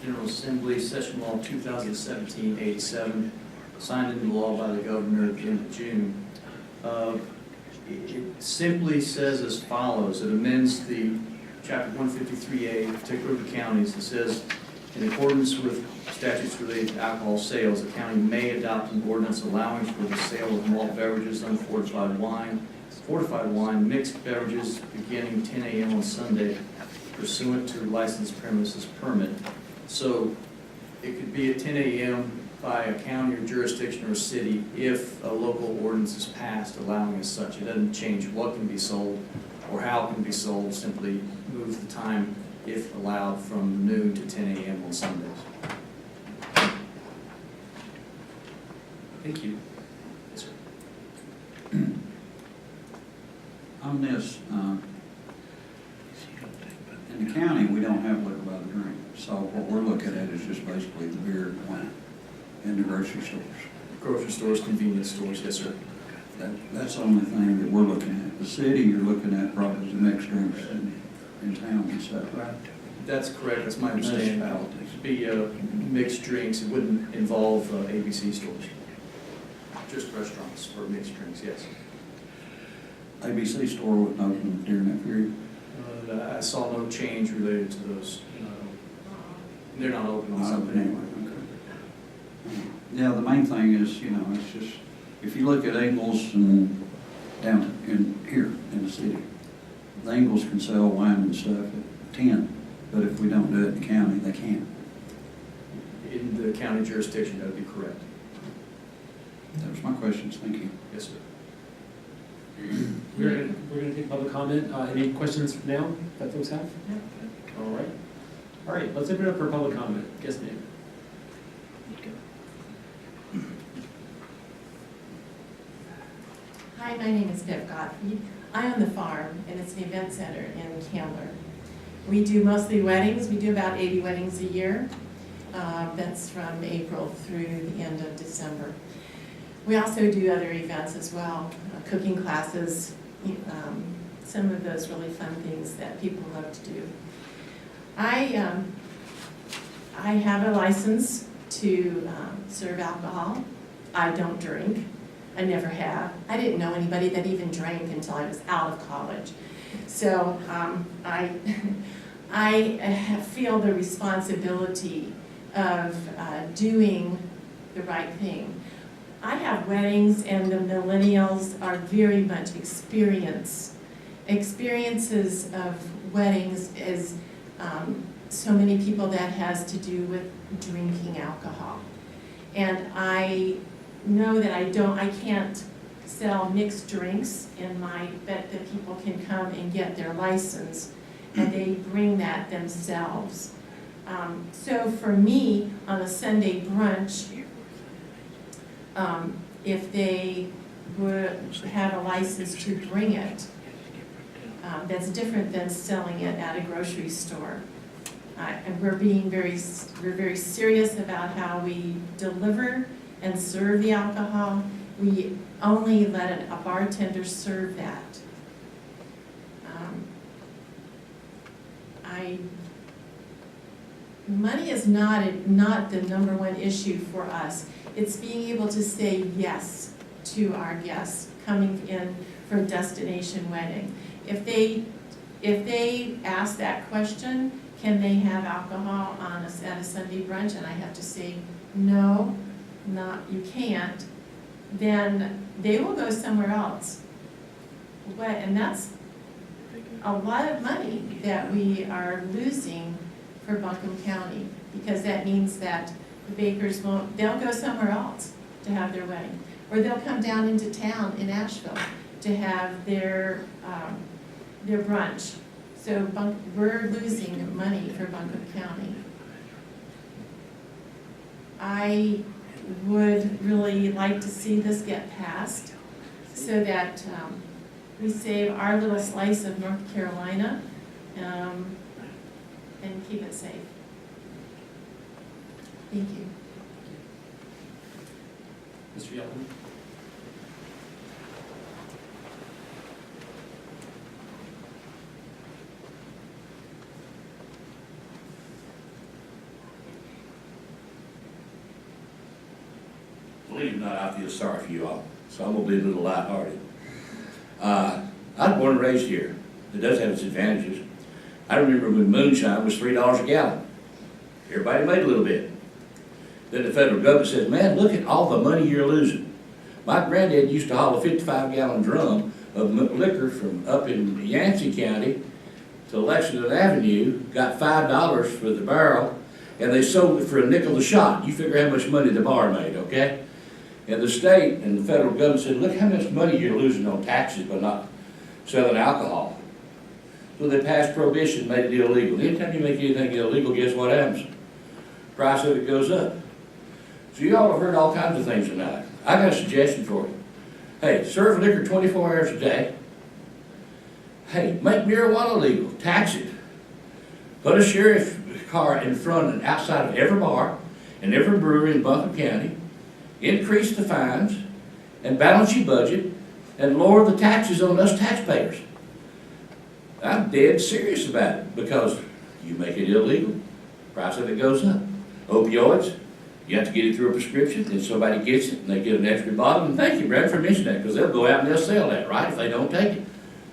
General Assembly, Session Law 2017-87, signed into law by the Governor at the end of June. It simply says as follows. It amends the Chapter 153A, particular of the counties. It says, in accordance with statutes related to alcohol sales, the county may adopt an ordinance allowing for the sale of malt beverages, unfortified wine, fortified wine, mixed beverages beginning 10 a.m. on Sunday pursuant to licensed premises permit. So it could be at 10 a.m. by a county or jurisdiction or city if a local ordinance is passed allowing as such. It doesn't change what can be sold or how it can be sold, simply moves the time, if allowed, from noon to 10 a.m. on Sundays. Thank you. Yes, sir. On this, in the county, we don't have liquor by the drink. So what we're looking at is just basically the beer and wine in the grocery stores. Grocery stores, convenience stores, yes, sir. That's the only thing that we're looking at. The city, you're looking at probably the mixed drinks in town and stuff, right? That's correct, that's my understanding. It'd be mixed drinks, it wouldn't involve ABC stores. Just restaurants for mixed drinks, yes. ABC store wouldn't open during that period. I saw no change related to those. They're not open on Sunday. Anyway, okay. Yeah, the main thing is, you know, it's just, if you look at Ingles and down in here in the city, the Ingles can sell wine and stuff at 10, but if we don't do it in the county, they can't. In the county jurisdiction, that would be correct. That was my questions, thank you. Yes, sir. We're gonna take public comment. Any questions now that folks have? All right. All right, let's open it up for public comment. Yes, ma'am. Hi, my name is Bev Gottfried. I own the farm, and it's an event center in Candler. We do mostly weddings. We do about 80 weddings a year. That's from April through the end of December. We also do other events as well, cooking classes, some of those really fun things that people love to do. I have a license to serve alcohol. I don't drink. I never have. I didn't know anybody that even drank until I was out of college. So I feel the responsibility of doing the right thing. I have weddings, and the millennials are very much experiences of weddings as so many people that has to do with drinking alcohol. And I know that I can't sell mixed drinks but the people can come and get their license, and they bring that themselves. So for me, on a Sunday brunch, if they would have a license to bring it, that's different than selling it at a grocery store. And we're very serious about how we deliver and serve the alcohol. We only let a bartender serve that. Money is not the number one issue for us. It's being able to say yes to our guests coming in for a destination wedding. If they ask that question, can they have alcohol at a Sunday brunch, and I have to say, no, you can't, then they will go somewhere else. And that's a lot of money that we are losing for Buncombe County, because that means that the bakers they'll go somewhere else to have their wedding, or they'll come down into town in Asheville to have their brunch. So we're losing money for Buncombe County. I would really like to see this get passed so that we save our little slice of North Carolina and keep it safe. Thank you. Mr. Yelton. Believe it or not, I feel sorry for you all, so I'm gonna be a little lighthearted. I was born and raised here. It does have its advantages. I remember when moonshine was $3 a gallon. Everybody made a little bit. Then the federal government says, man, look at all the money you're losing. My granddad used to haul a 55-gallon drum of liquor from up in Yancey County to Lexington Avenue, got $5 for the barrel, and they sold it for a nickel a shot. You figure how much money the bar made, okay? And the state and the federal government said, look how much money you're losing on taxes by not selling alcohol. So they passed prohibition, made it illegal. Anytime you make anything illegal, guess what happens? Price of it goes up. So you all have heard all kinds of things tonight. I got a suggestion for you. Hey, serve liquor 24 hours a day. Hey, make marijuana legal, tax it. Put a sheriff car in front and outside of every bar and every brewery in Buncombe County, increase the fines, and balance your budget, and lower the taxes on us taxpayers. I'm dead serious about it, because you make it illegal, price of it goes up. Opioids, you have to get it through a prescription, then somebody gets it, and they get an extra bottle, and thank you, Brad, for mentioning that, because they'll go out and they'll sell that, right, if they don't take it.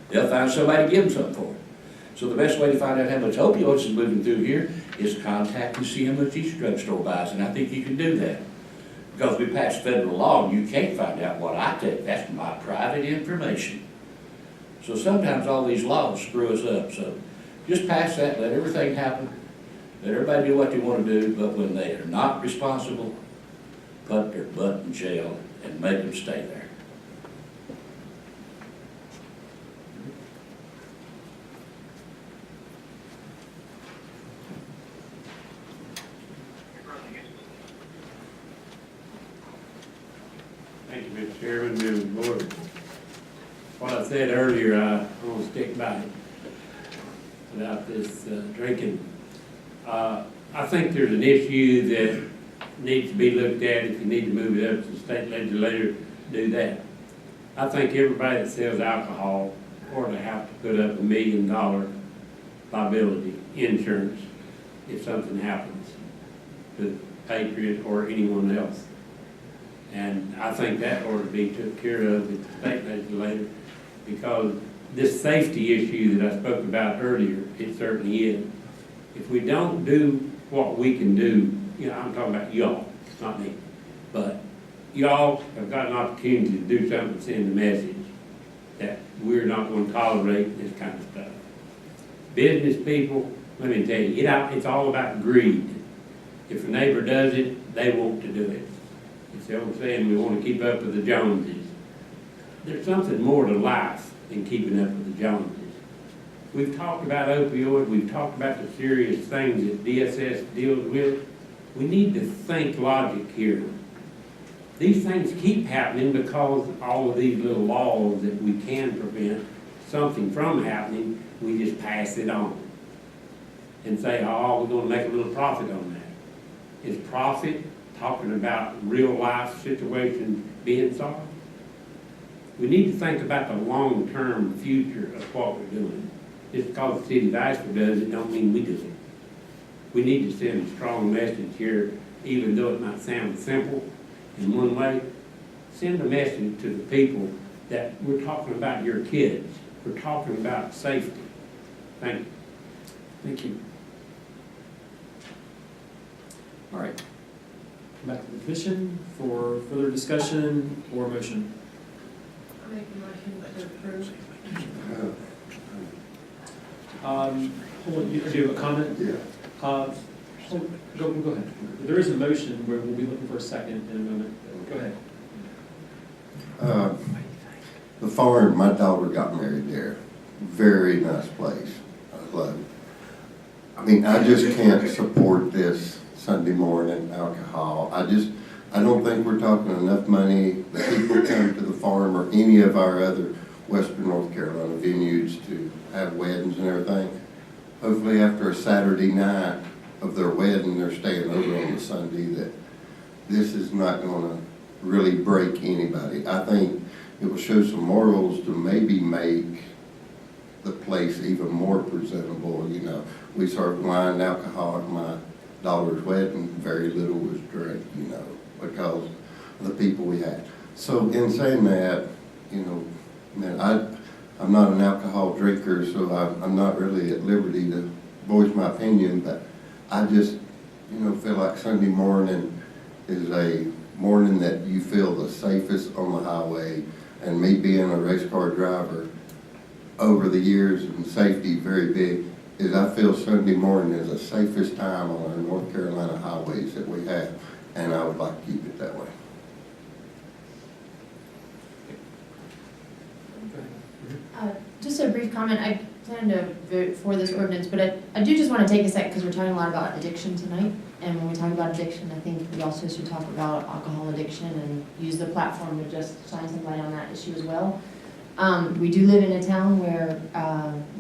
They'll find somebody to give them something for it. So the best way to find out how much opioids is moving through here is contact and see how much each drugstore buys, and I think you can do that. Because we passed federal law, and you can't find out what I take. That's my private information. So sometimes all these laws screw us up. So just pass that, let everything happen, let everybody do what they want to do, but when they are not responsible, put their butt in jail and make them stay there. Thank you, Mr. Chairman, members of the board. What I said earlier, I want to stick by it about this drinking. I think there's an issue that needs to be looked at. If you need to move it up to the state legislature, do that. I think everybody that sells alcohol ought to have to put up $1 million liability insurance if something happens to Patriot or anyone else. And I think that ought to be took care of with the state legislature, because this safety issue that I spoke about earlier, it certainly is. If we don't do what we can do, you know, I'm talking about y'all, not me, but y'all have got an opportunity to do something to send a message that we're not going to tolerate this kind of stuff. Business people, let me tell you, it's all about greed. If a neighbor does it, they want to do it. It's the old saying, we want to keep up with the Joneses. There's something more to life than keeping up with the Joneses. We've talked about opioid, we've talked about the serious things that DSS deals with. We need to think logic here. These things keep happening because all of these little laws that we can prevent something from happening, we just pass it on and say, oh, we're going to make a little profit on that. Is profit talking about real life situations being solved? We need to think about the long-term future of what we're doing. Just because the city of Asheville does it, don't mean we do it. We need to send a strong message here, even though it might sound simple in one way. Send a message to the people that we're talking about your kids. We're talking about safety. Thank you. Thank you. All right. Come back to the commission for further discussion or motion. I make a motion to approve. Hold on, you do you have a comment? Yeah. Go ahead. There is a motion where we'll be looking for a second in a moment. Go ahead. The farm, my daughter got married there. Very nice place. I love it. I mean, I just can't support this Sunday morning alcohol. I don't think we're talking enough money. The people come to the farm or any of our other Western North Carolina venues to have weddings and everything. Hopefully after a Saturday night of their wedding, they're staying over on the Sunday, that this is not gonna really break anybody. I think it will show some morals to maybe make the place even more presentable. You know, we served wine and alcohol at my daughter's wedding. Very little was drank, you know, because of the people we had. So in saying that, you know, man, I'm not an alcohol drinker, so I'm not really at liberty to voice my opinion, but I just, you know, feel like Sunday morning is a morning that you feel the safest on the highway. And me being a race car driver over the years, and safety very big, is I feel Sunday morning is the safest time on our North Carolina highways that we have, and I would like to keep it that way. Just a brief comment. I plan to vote for this ordinance, but I do just want to take a sec because we're talking a lot about addiction tonight. And when we talk about addiction, I think we also should talk about alcohol addiction and use the platform to just shine some light on that issue as well. We do live in a town where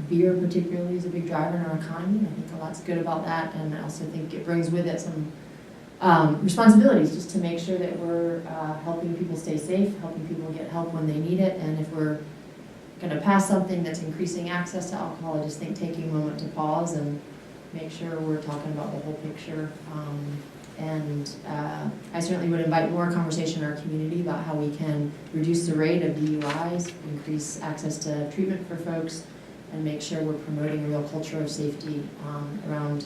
beer particularly is a big driver in our economy. I think a lot's good about that, and I also think it brings with it some responsibilities just to make sure that we're helping people stay safe, helping people get help when they need it, and if we're going to pass something that's increasing access to alcohol, I just think taking a moment to pause and make sure we're talking about the whole picture. I certainly would invite more conversation in our community about how we can reduce the rate of DUIs, increase access to treatment for folks, and make sure we're promoting a real culture of safety around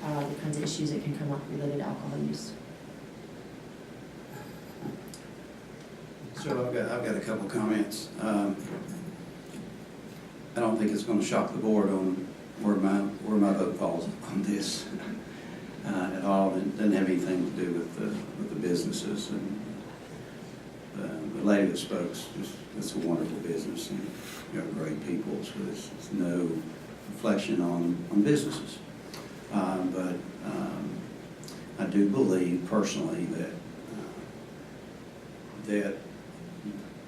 the kinds of issues that can come up related to alcohol use. So I've got a couple comments. I don't think it's going to shock the board on where my vote falls on this at all. It doesn't have anything to do with the businesses, and the lady that spoke, it's a wonderful business, and you have great people, so it's no reflection on businesses. But I do believe personally that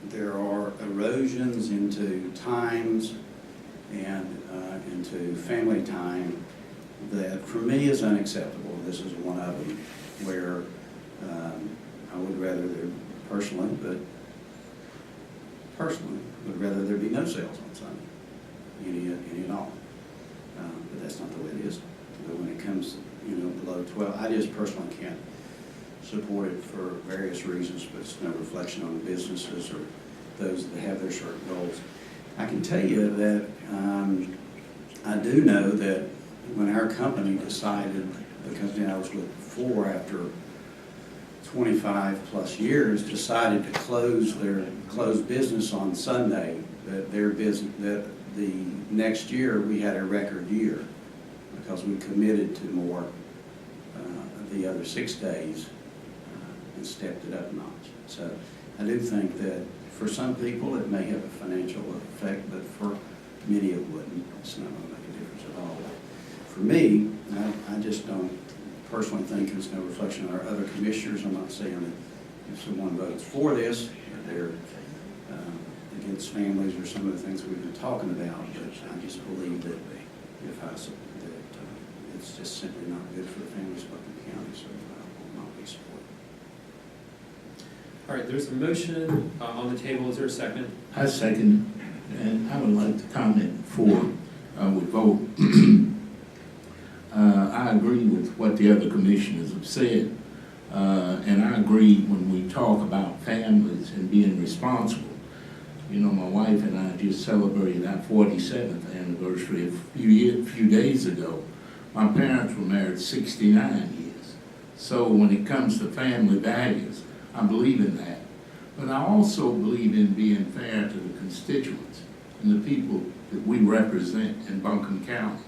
there are erosions into times and into family time that for me is unacceptable. This is one of them where I would rather there personally would rather there be no sales on Sunday, any and all. But that's not the way it is. But when it comes, below 12, I just personally can't support it for various reasons, but it's no reflection on the businesses or those that have their certain goals. I can tell you that I do know that when our company decided, the company I was with before, after 25 plus years, decided to close business on Sunday, that the next year we had a record year because we committed to more of the other 6 days and stepped it up a notch. So I do think that for some people it may have a financial effect, but for many it wouldn't. It's not going to make a difference at all. For me, I just don't personally think it's no reflection on our other commissioners. I'm not saying that if someone votes for this, that they're against families or some of the things we've been talking about, but I just believe that it's just simply not good for the families of Buncombe County, so I will not be supporting. All right, there's a motion on the table. Is there a second? I second, and I would like to comment before we vote. I agree with what the other commissioners have said, and I agree when we talk about families and being responsible. My wife and I just celebrated our 47th anniversary a few days ago. My parents were married 69 years. So when it comes to family values, I believe in that. But I also believe in being fair to the constituents and the people that we represent in Buncombe County.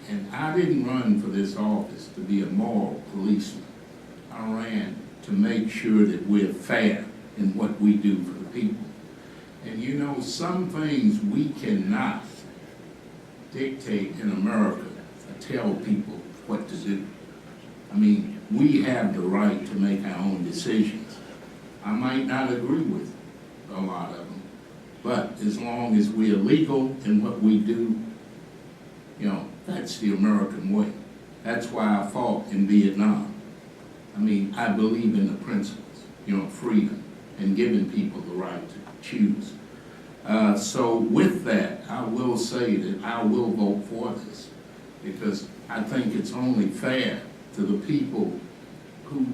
And I didn't run for this office to be a moral policeman. I ran to make sure that we're fair in what we do for the people. And some things we cannot dictate in America or tell people what to do. I mean, we have the right to make our own decisions. I might not agree with a lot of them, but as long as we are legal in what we do, that's the American way. That's why I fought in Vietnam. I mean, I believe in the principles, freedom and giving people the right to choose. So with that, I will say that I will vote for this because I think it's only fair to the people who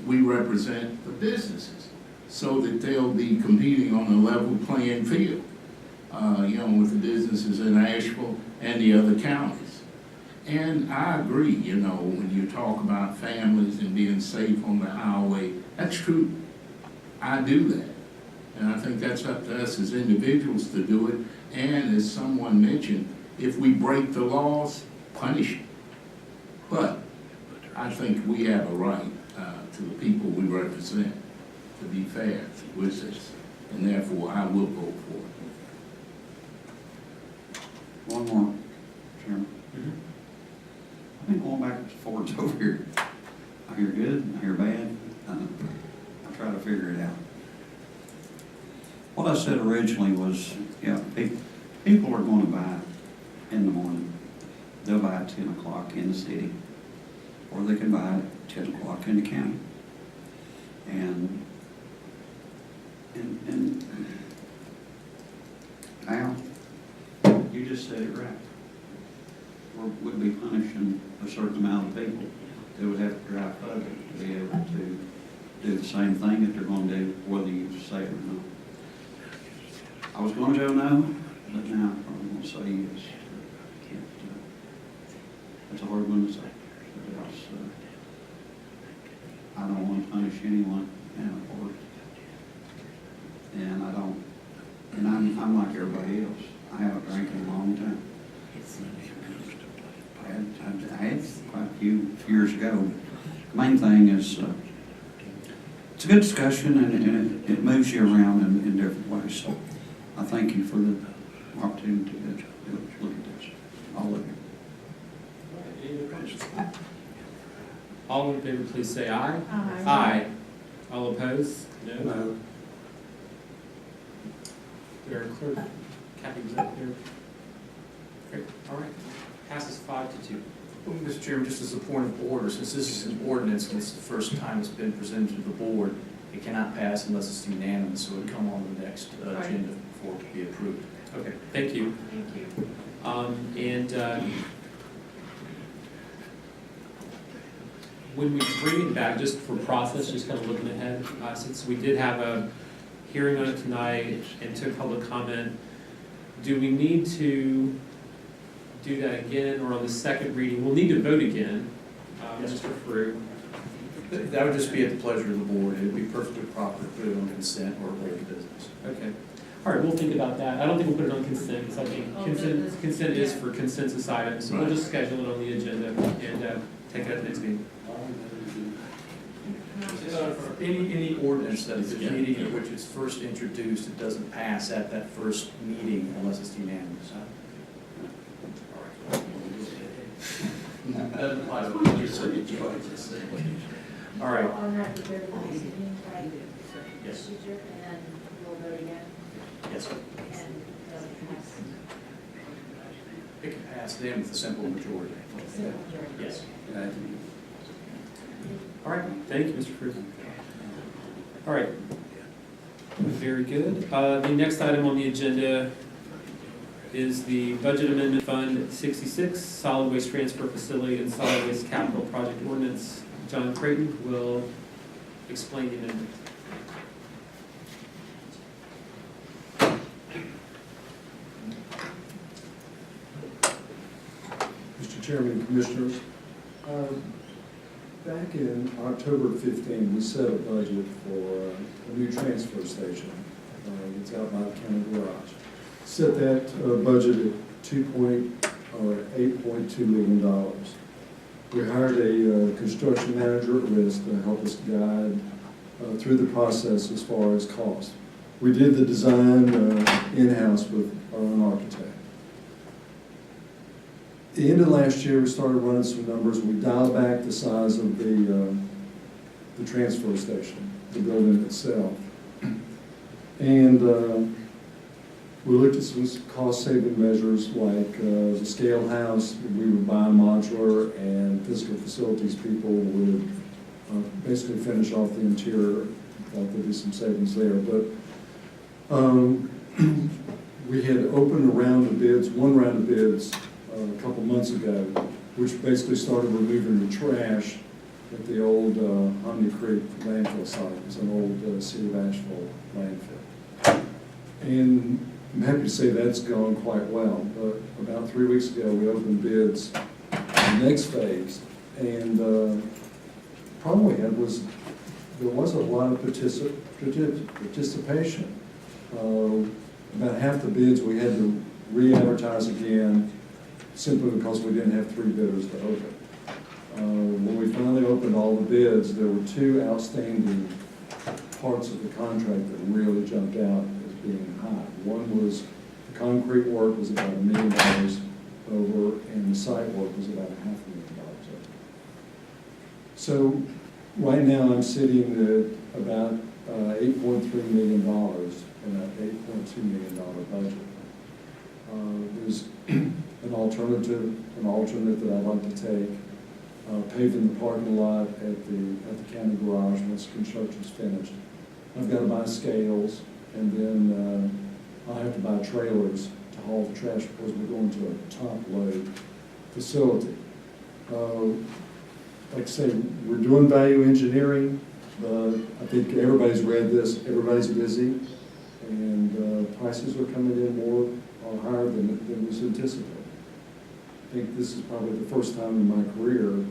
we represent, the businesses, so that they'll be competing on a level playing field, with the businesses in Asheville and the other counties. And I agree, when you talk about families and being safe on the highway, that's true. I do that. And I think that's up to us as individuals to do it. And as someone mentioned, if we break the laws, punish them. But I think we have a right to the people we represent to be fair with this. And therefore, I will vote for it. One more, Chairman. I've been going backwards and forwards over here. I hear good, I hear bad. I try to figure it out. What I said originally was, yeah, people are gonna buy it in the morning. They'll buy it 10 o'clock in the city, or they can buy it 10 o'clock in the county. And Al, you just said it right. We'd be punishing a certain amount of people that would have to drive further to be able to do the same thing that they're gonna do, whether you say it or not. I was gonna go no, but now I'm probably gonna say yes. It's a hard one to say. Because, I don't want to punish anyone in a court. And I don't, and I'm like everybody else. I haven't drank in a long time. I had quite a few years ago. The main thing is, it's a good discussion and it moves you around in different ways. So I thank you for the opportunity to look at this. I'll look at it. Any other questions? All in favor, please say aye. Aye. Aye. All opposed? No. No. Their clerk, Kathy, was that there? Great, all right. Passes 5-2. Well, Mr. Chairman, just as a point of order, since this is an ordinance and it's the first time it's been presented to the board, it cannot pass unless it's unanimous, so it would come on the next agenda for it to be approved. Okay, thank you. Thank you. When we bring it back, just for process, just kind of looking ahead, since we did have a hearing on it tonight and took public comment, do we need to do that again, or on the second reading? We'll need to vote again, Mr. Frew. That would just be at the pleasure of the board. It would be perfectly proper to put it on consent or regular business. Okay. All right, we'll think about that. I don't think we'll put it on consent, because I think consent is for consensus items. So we'll just schedule it on the agenda and take it at the next meeting. Any ordinance that is meeting in which it's first introduced, it doesn't pass at that first meeting unless it's unanimous. Doesn't apply to what you said. All right. On that, the meeting, right? Yes. Procedure, and then we'll vote again. Yes, sir. And pass. It can pass then with a simple majority. Yes. All right, thank you, Mr. Cruz. All right, very good. The next item on the agenda is the Budget Amendment Fund 66, Solid Waste Transfer Facility and Solid Waste Capital Project Ordinance. John Creighton will explain the amendment. Mr. Chairman, Commissioners, back in October 15, we set a budget for a new transfer station. It's out by the county garage. Set that budget at $8.2 million. We hired a construction manager at risk to help us guide through the process as far as cost. We did the design in-house with our own architect. At the end of last year, we started running some numbers. We dialed back the size of the transfer station, the building itself. And we looked at some cost-saving measures like the scale house. We would buy a modular, and physical facilities people would basically finish off the interior. Thought there'd be some savings there. But we had opened a round of bids, one round of bids, a couple months ago, which basically started removing the trash at the old Omni Creek landfill site. It's an old City of Asheville landfill. And I'm happy to say that's gone quite well. But about 3 weeks ago, we opened bids for the next phase. And the problem we had was there wasn't a lot of participation. About half the bids we had to re-advertise again, simply because we didn't have 3 bidders to open. When we finally opened all the bids, there were 2 outstanding parts of the contract that really jumped out as being high. One was the concrete work was about $1 million over, and the site work was about $500,000 over. So right now I'm sitting at about $8.3 million in an $8.2 million budget. There's an alternate that I'd like to take, paving the parking lot at the county garage once construction's finished. I've got to buy scales, and then I'll have to buy trailers to haul the trash because we're going to a top load facility. Like I say, we're doing value engineering. I think everybody's read this, everybody's busy, and prices are coming in more or higher than was anticipated. I think this is probably the first time in my career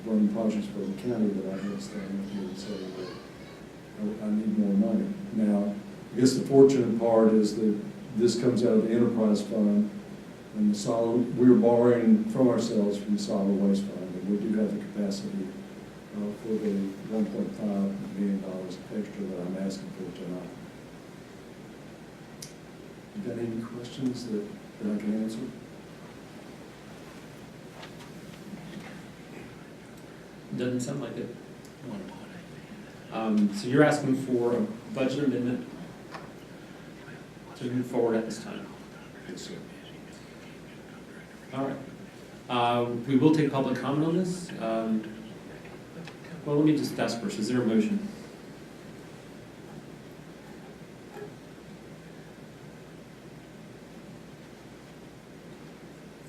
running projects for the county that I had to stand up here and say that I need more money. Now, I guess the fortunate part is that this comes out of the enterprise fund, and we're borrowing from ourselves from the solid waste fund, and we do have the capacity for the $1.5 million extra that I'm asking for tonight. You got any questions that I can answer? Doesn't sound like it. So you're asking for a budget amendment to move forward at this time? Yes, sir. All right. We will take public comment on this. Well, let me just ask first, is there a motion?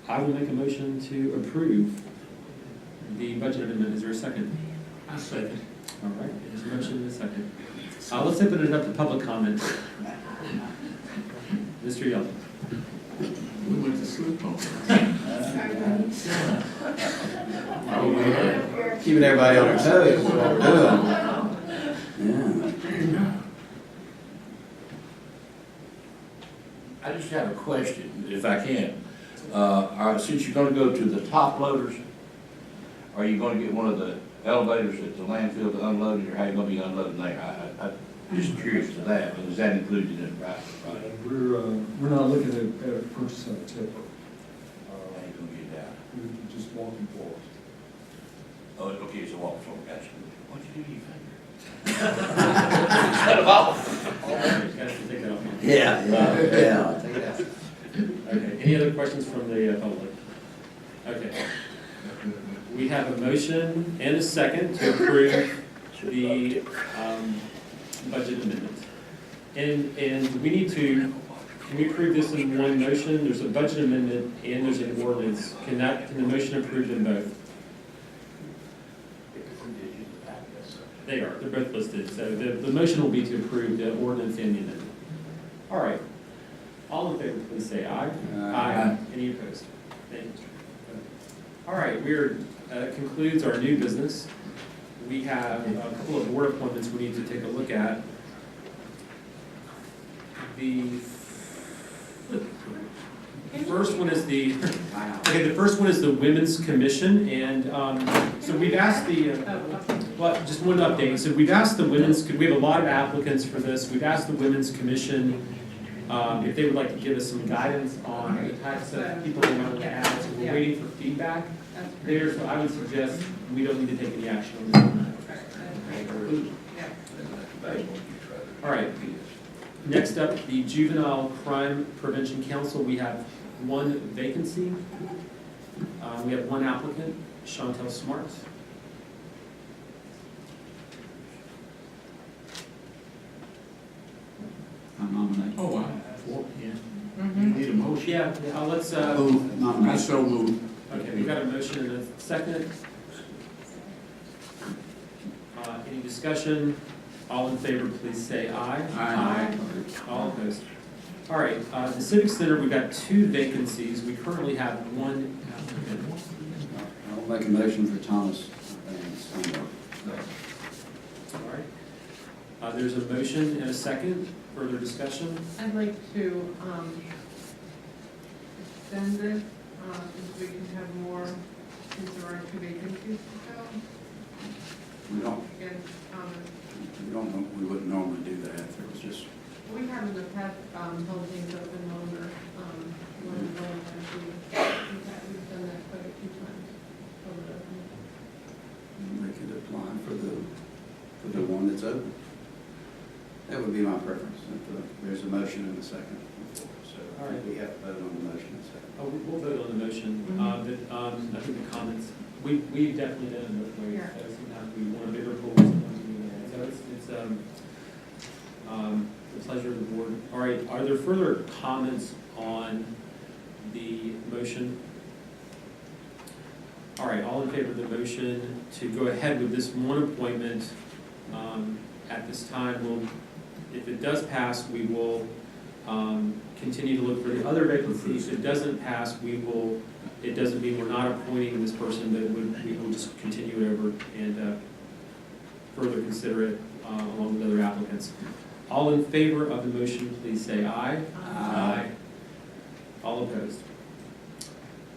I will make a motion to approve the budget amendment. Is there a second? I second. All right, there's a motion and a second. Let's open it up to public comment. Mr. Yeldon. We went to sleep on Keeping everybody on their toes is what we're doing. Yeah. I just have a question, if I can. Since you're gonna go to the top loaders, are you gonna get one of the elevators at the landfill to unload it, or how you gonna be unloading there? I'm just curious to that, but is that included in the price? We're not looking at purchasing a tipper. How you gonna get that? We're just walking forward. Oh, okay, it's a walk forward, gotcha. What'd you do to your finger? Cut it off. Take that off. Yeah. Take it out. Okay, any other questions from the public? Okay. We have a motion and a second to approve the budget amendment. And we need to, can we approve this in one motion? There's a budget amendment and there's an ordinance. Can the motion approve them both? They are, they're both listed. So the motion will be to approve the ordinance and the amendment. All right. All in favor, please say aye. Aye. Any opposed? Thank you. All right, concludes our new business. We have a couple of board appointments we need to take a look at. The first one is the Women's Commission, and so we've asked just one update. So we've asked the we have a lot of applicants for this. We've asked the Women's Commission if they would like to give us some guidance on the types of people they want to add. So we're waiting for feedback there, so I would suggest we don't need to take any action on this one. All right. Next up, the Juvenile Crime Prevention Council. We have one vacancy. We have one applicant, Chantel Smart. I nominate. Oh, wow. Yeah. You need a motion? Yeah, let's, I so move. okay, we've got a motion and a second. Any discussion? All in favor, please say aye. Aye. All opposed. All right, the Civic Center, we've got two vacancies. We currently have one applicant. I'll make a motion for Thomas. All right. There's a motion and a second. Further discussion? I'd like to extend this, since we can have more, since there are two vacancies to fill. We don't, Again, we wouldn't normally do that if it was just. we have in the past held things open longer, we've done that quite a few times. They could apply for the one that's open. That would be my preference. If there's a motion and a second. So All I think right. we have to vote on the motion and second. Oh, we'll vote on the motion, but I think the comments, we've definitely done it both ways. Yeah. So sometimes we want a bigger pool, sometimes we want a, so it's the pleasure of the board. All right, are there further comments on the motion? All right, all in favor of the motion to go ahead with this one appointment, at this time, if it does pass, we will continue to look for the other vacancies. If it doesn't pass, it doesn't mean we're not appointing this person, but we will just continue it over and further consider it along with other applicants. All in favor of the motion, please say aye. Aye. All opposed?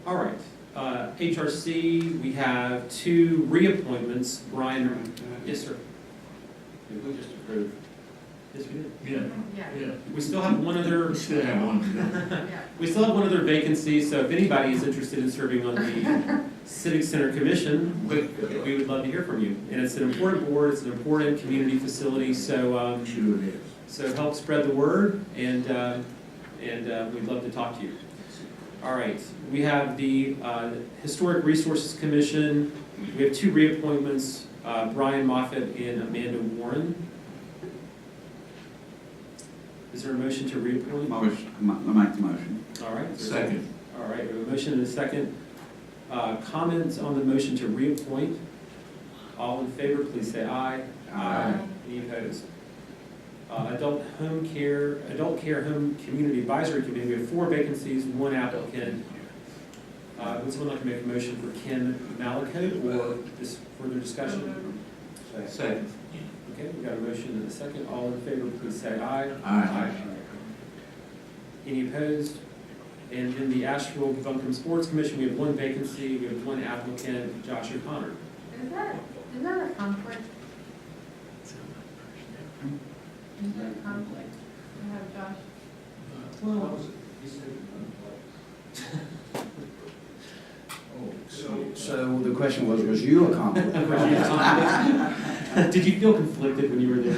All right. HRC, we have 2 reappointments. Brian, yes, sir. Did we just approve? Yes, we did. Yeah. We still have one other. We still have one. We still have one other vacancy, so if anybody is interested in serving on the Civic Center Commission, we would love to hear from you. And it's an important board, it's an important community facility, so Sure it is. so help spread the word, and we'd love to talk to you. All right, we have the Historic Resources Commission. We have 2 reappointments, Brian Moffett and Amanda Warren. Is there a motion to reappoint? I make the motion. All right. Second. All right, we have a motion and a second. Comments on the motion to reappoint? All in favor, please say aye. Aye. Any opposed? Adult Care Home Community Advisory Committee, we have 4 vacancies, 1 applicant. Would someone like to make a motion for Ken Malakot or this further discussion? Second. Okay, we got a motion and a second. All in favor, please say aye. Aye. Any opposed? And in the Asheville Buncombe Sports Commission, we have 1 vacancy, we have 1 applicant, Josh O'Connor. Is that a conflict? Is that a conflict? To have Josh? Well, So the question was you a conflict? did you feel conflicted when you were there?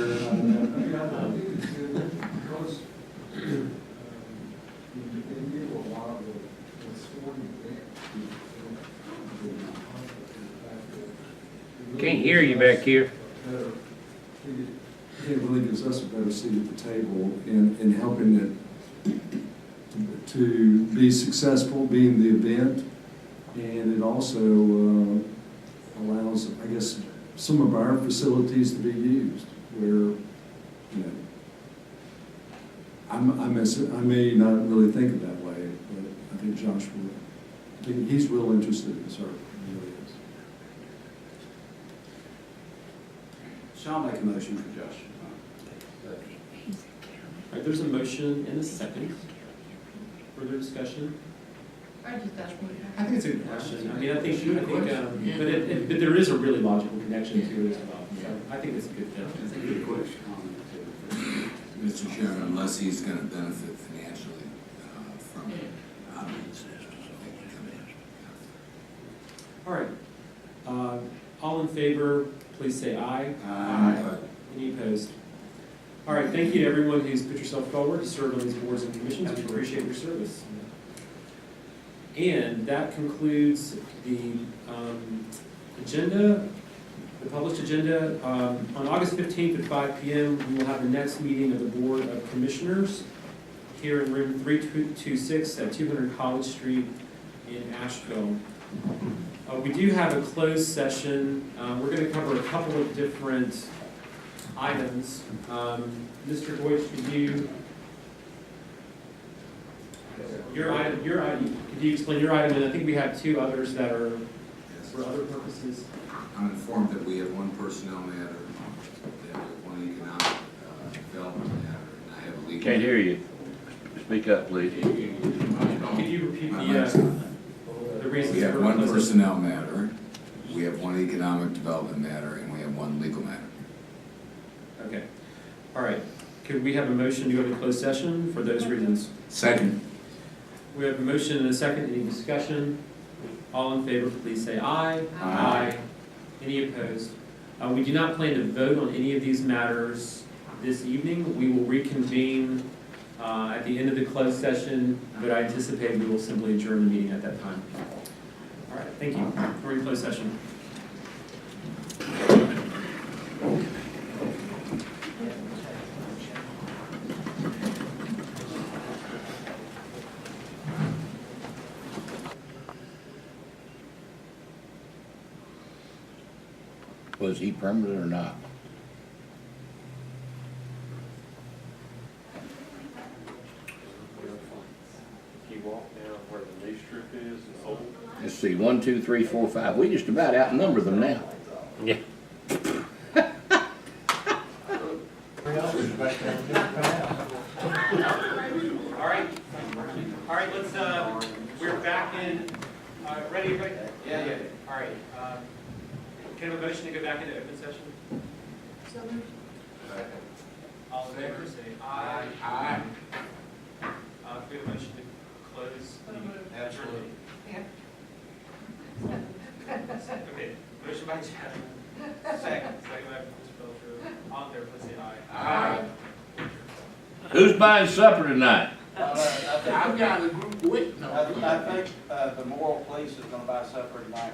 Can't hear you back here. It really gives us a better seat at the table in helping it to be successful, being the event. And it also allows, I guess, some of our facilities to be used where, I may not really think it that way, but I think Josh will. I think he's real interested in serving. He really is. So I'll make a motion for Josh. All right, there's a motion and a second. Further discussion? I just asked me. I think it's a good question. I mean, I think, but there is a really logical connection to it as well. So I think it's a good fit. It's a good question. Mr. Chairman, unless he's going to benefit financially from it, I don't All right. All in favor, please say aye. Aye. Any opposed? All right, thank you to everyone who's put yourself forward to serve on these boards and commissions. We appreciate your service. And that concludes the agenda, the published agenda. On August 15th at 5 p.m., we will have the next meeting of the Board of Commissioners here in room 326 at 200 College Street in Asheville. We do have a closed session. We're going to cover a couple of different items. Mr. Deutsch, could you could you explain your item? And I think we have 2 others that are for other purposes. I'm informed that we have 1 personnel matter, that we have 1 economic development matter, and I have a legal. Can't hear you. Speak up, please. Could you repeat the reasons? We have for 1 closing? personnel matter, we have 1 economic development matter, and we have 1 legal matter. Okay. All right. Could we have a motion to go into closed session for those reasons? Second. We have a motion and a second. Any discussion? All in favor, please say aye. Aye. Any opposed? We do not plan to vote on any of these matters this evening. We will reconvene at the end of the closed session, but I anticipate we will simply adjourn the meeting at that time. All right, thank you. We're in closed session. Was he permanent or not? You walk down where the new strip is, it's old. Let's see, 1, 2, 3, 4, 5. We just about outnumber them now. Yeah. All right, let's, we're back in, ready, everybody? Yeah. All right, can I have a motion to go back into open session? So moved. All in favor, say aye. Aye. We have a motion to close. Absolutely. Okay, motion by Chad. Second by Mr. Belcher. All in favor, please say aye. Aye. Who's buying supper tonight? I've got a group waiting on me. I think the moral police is gonna buy supper tonight.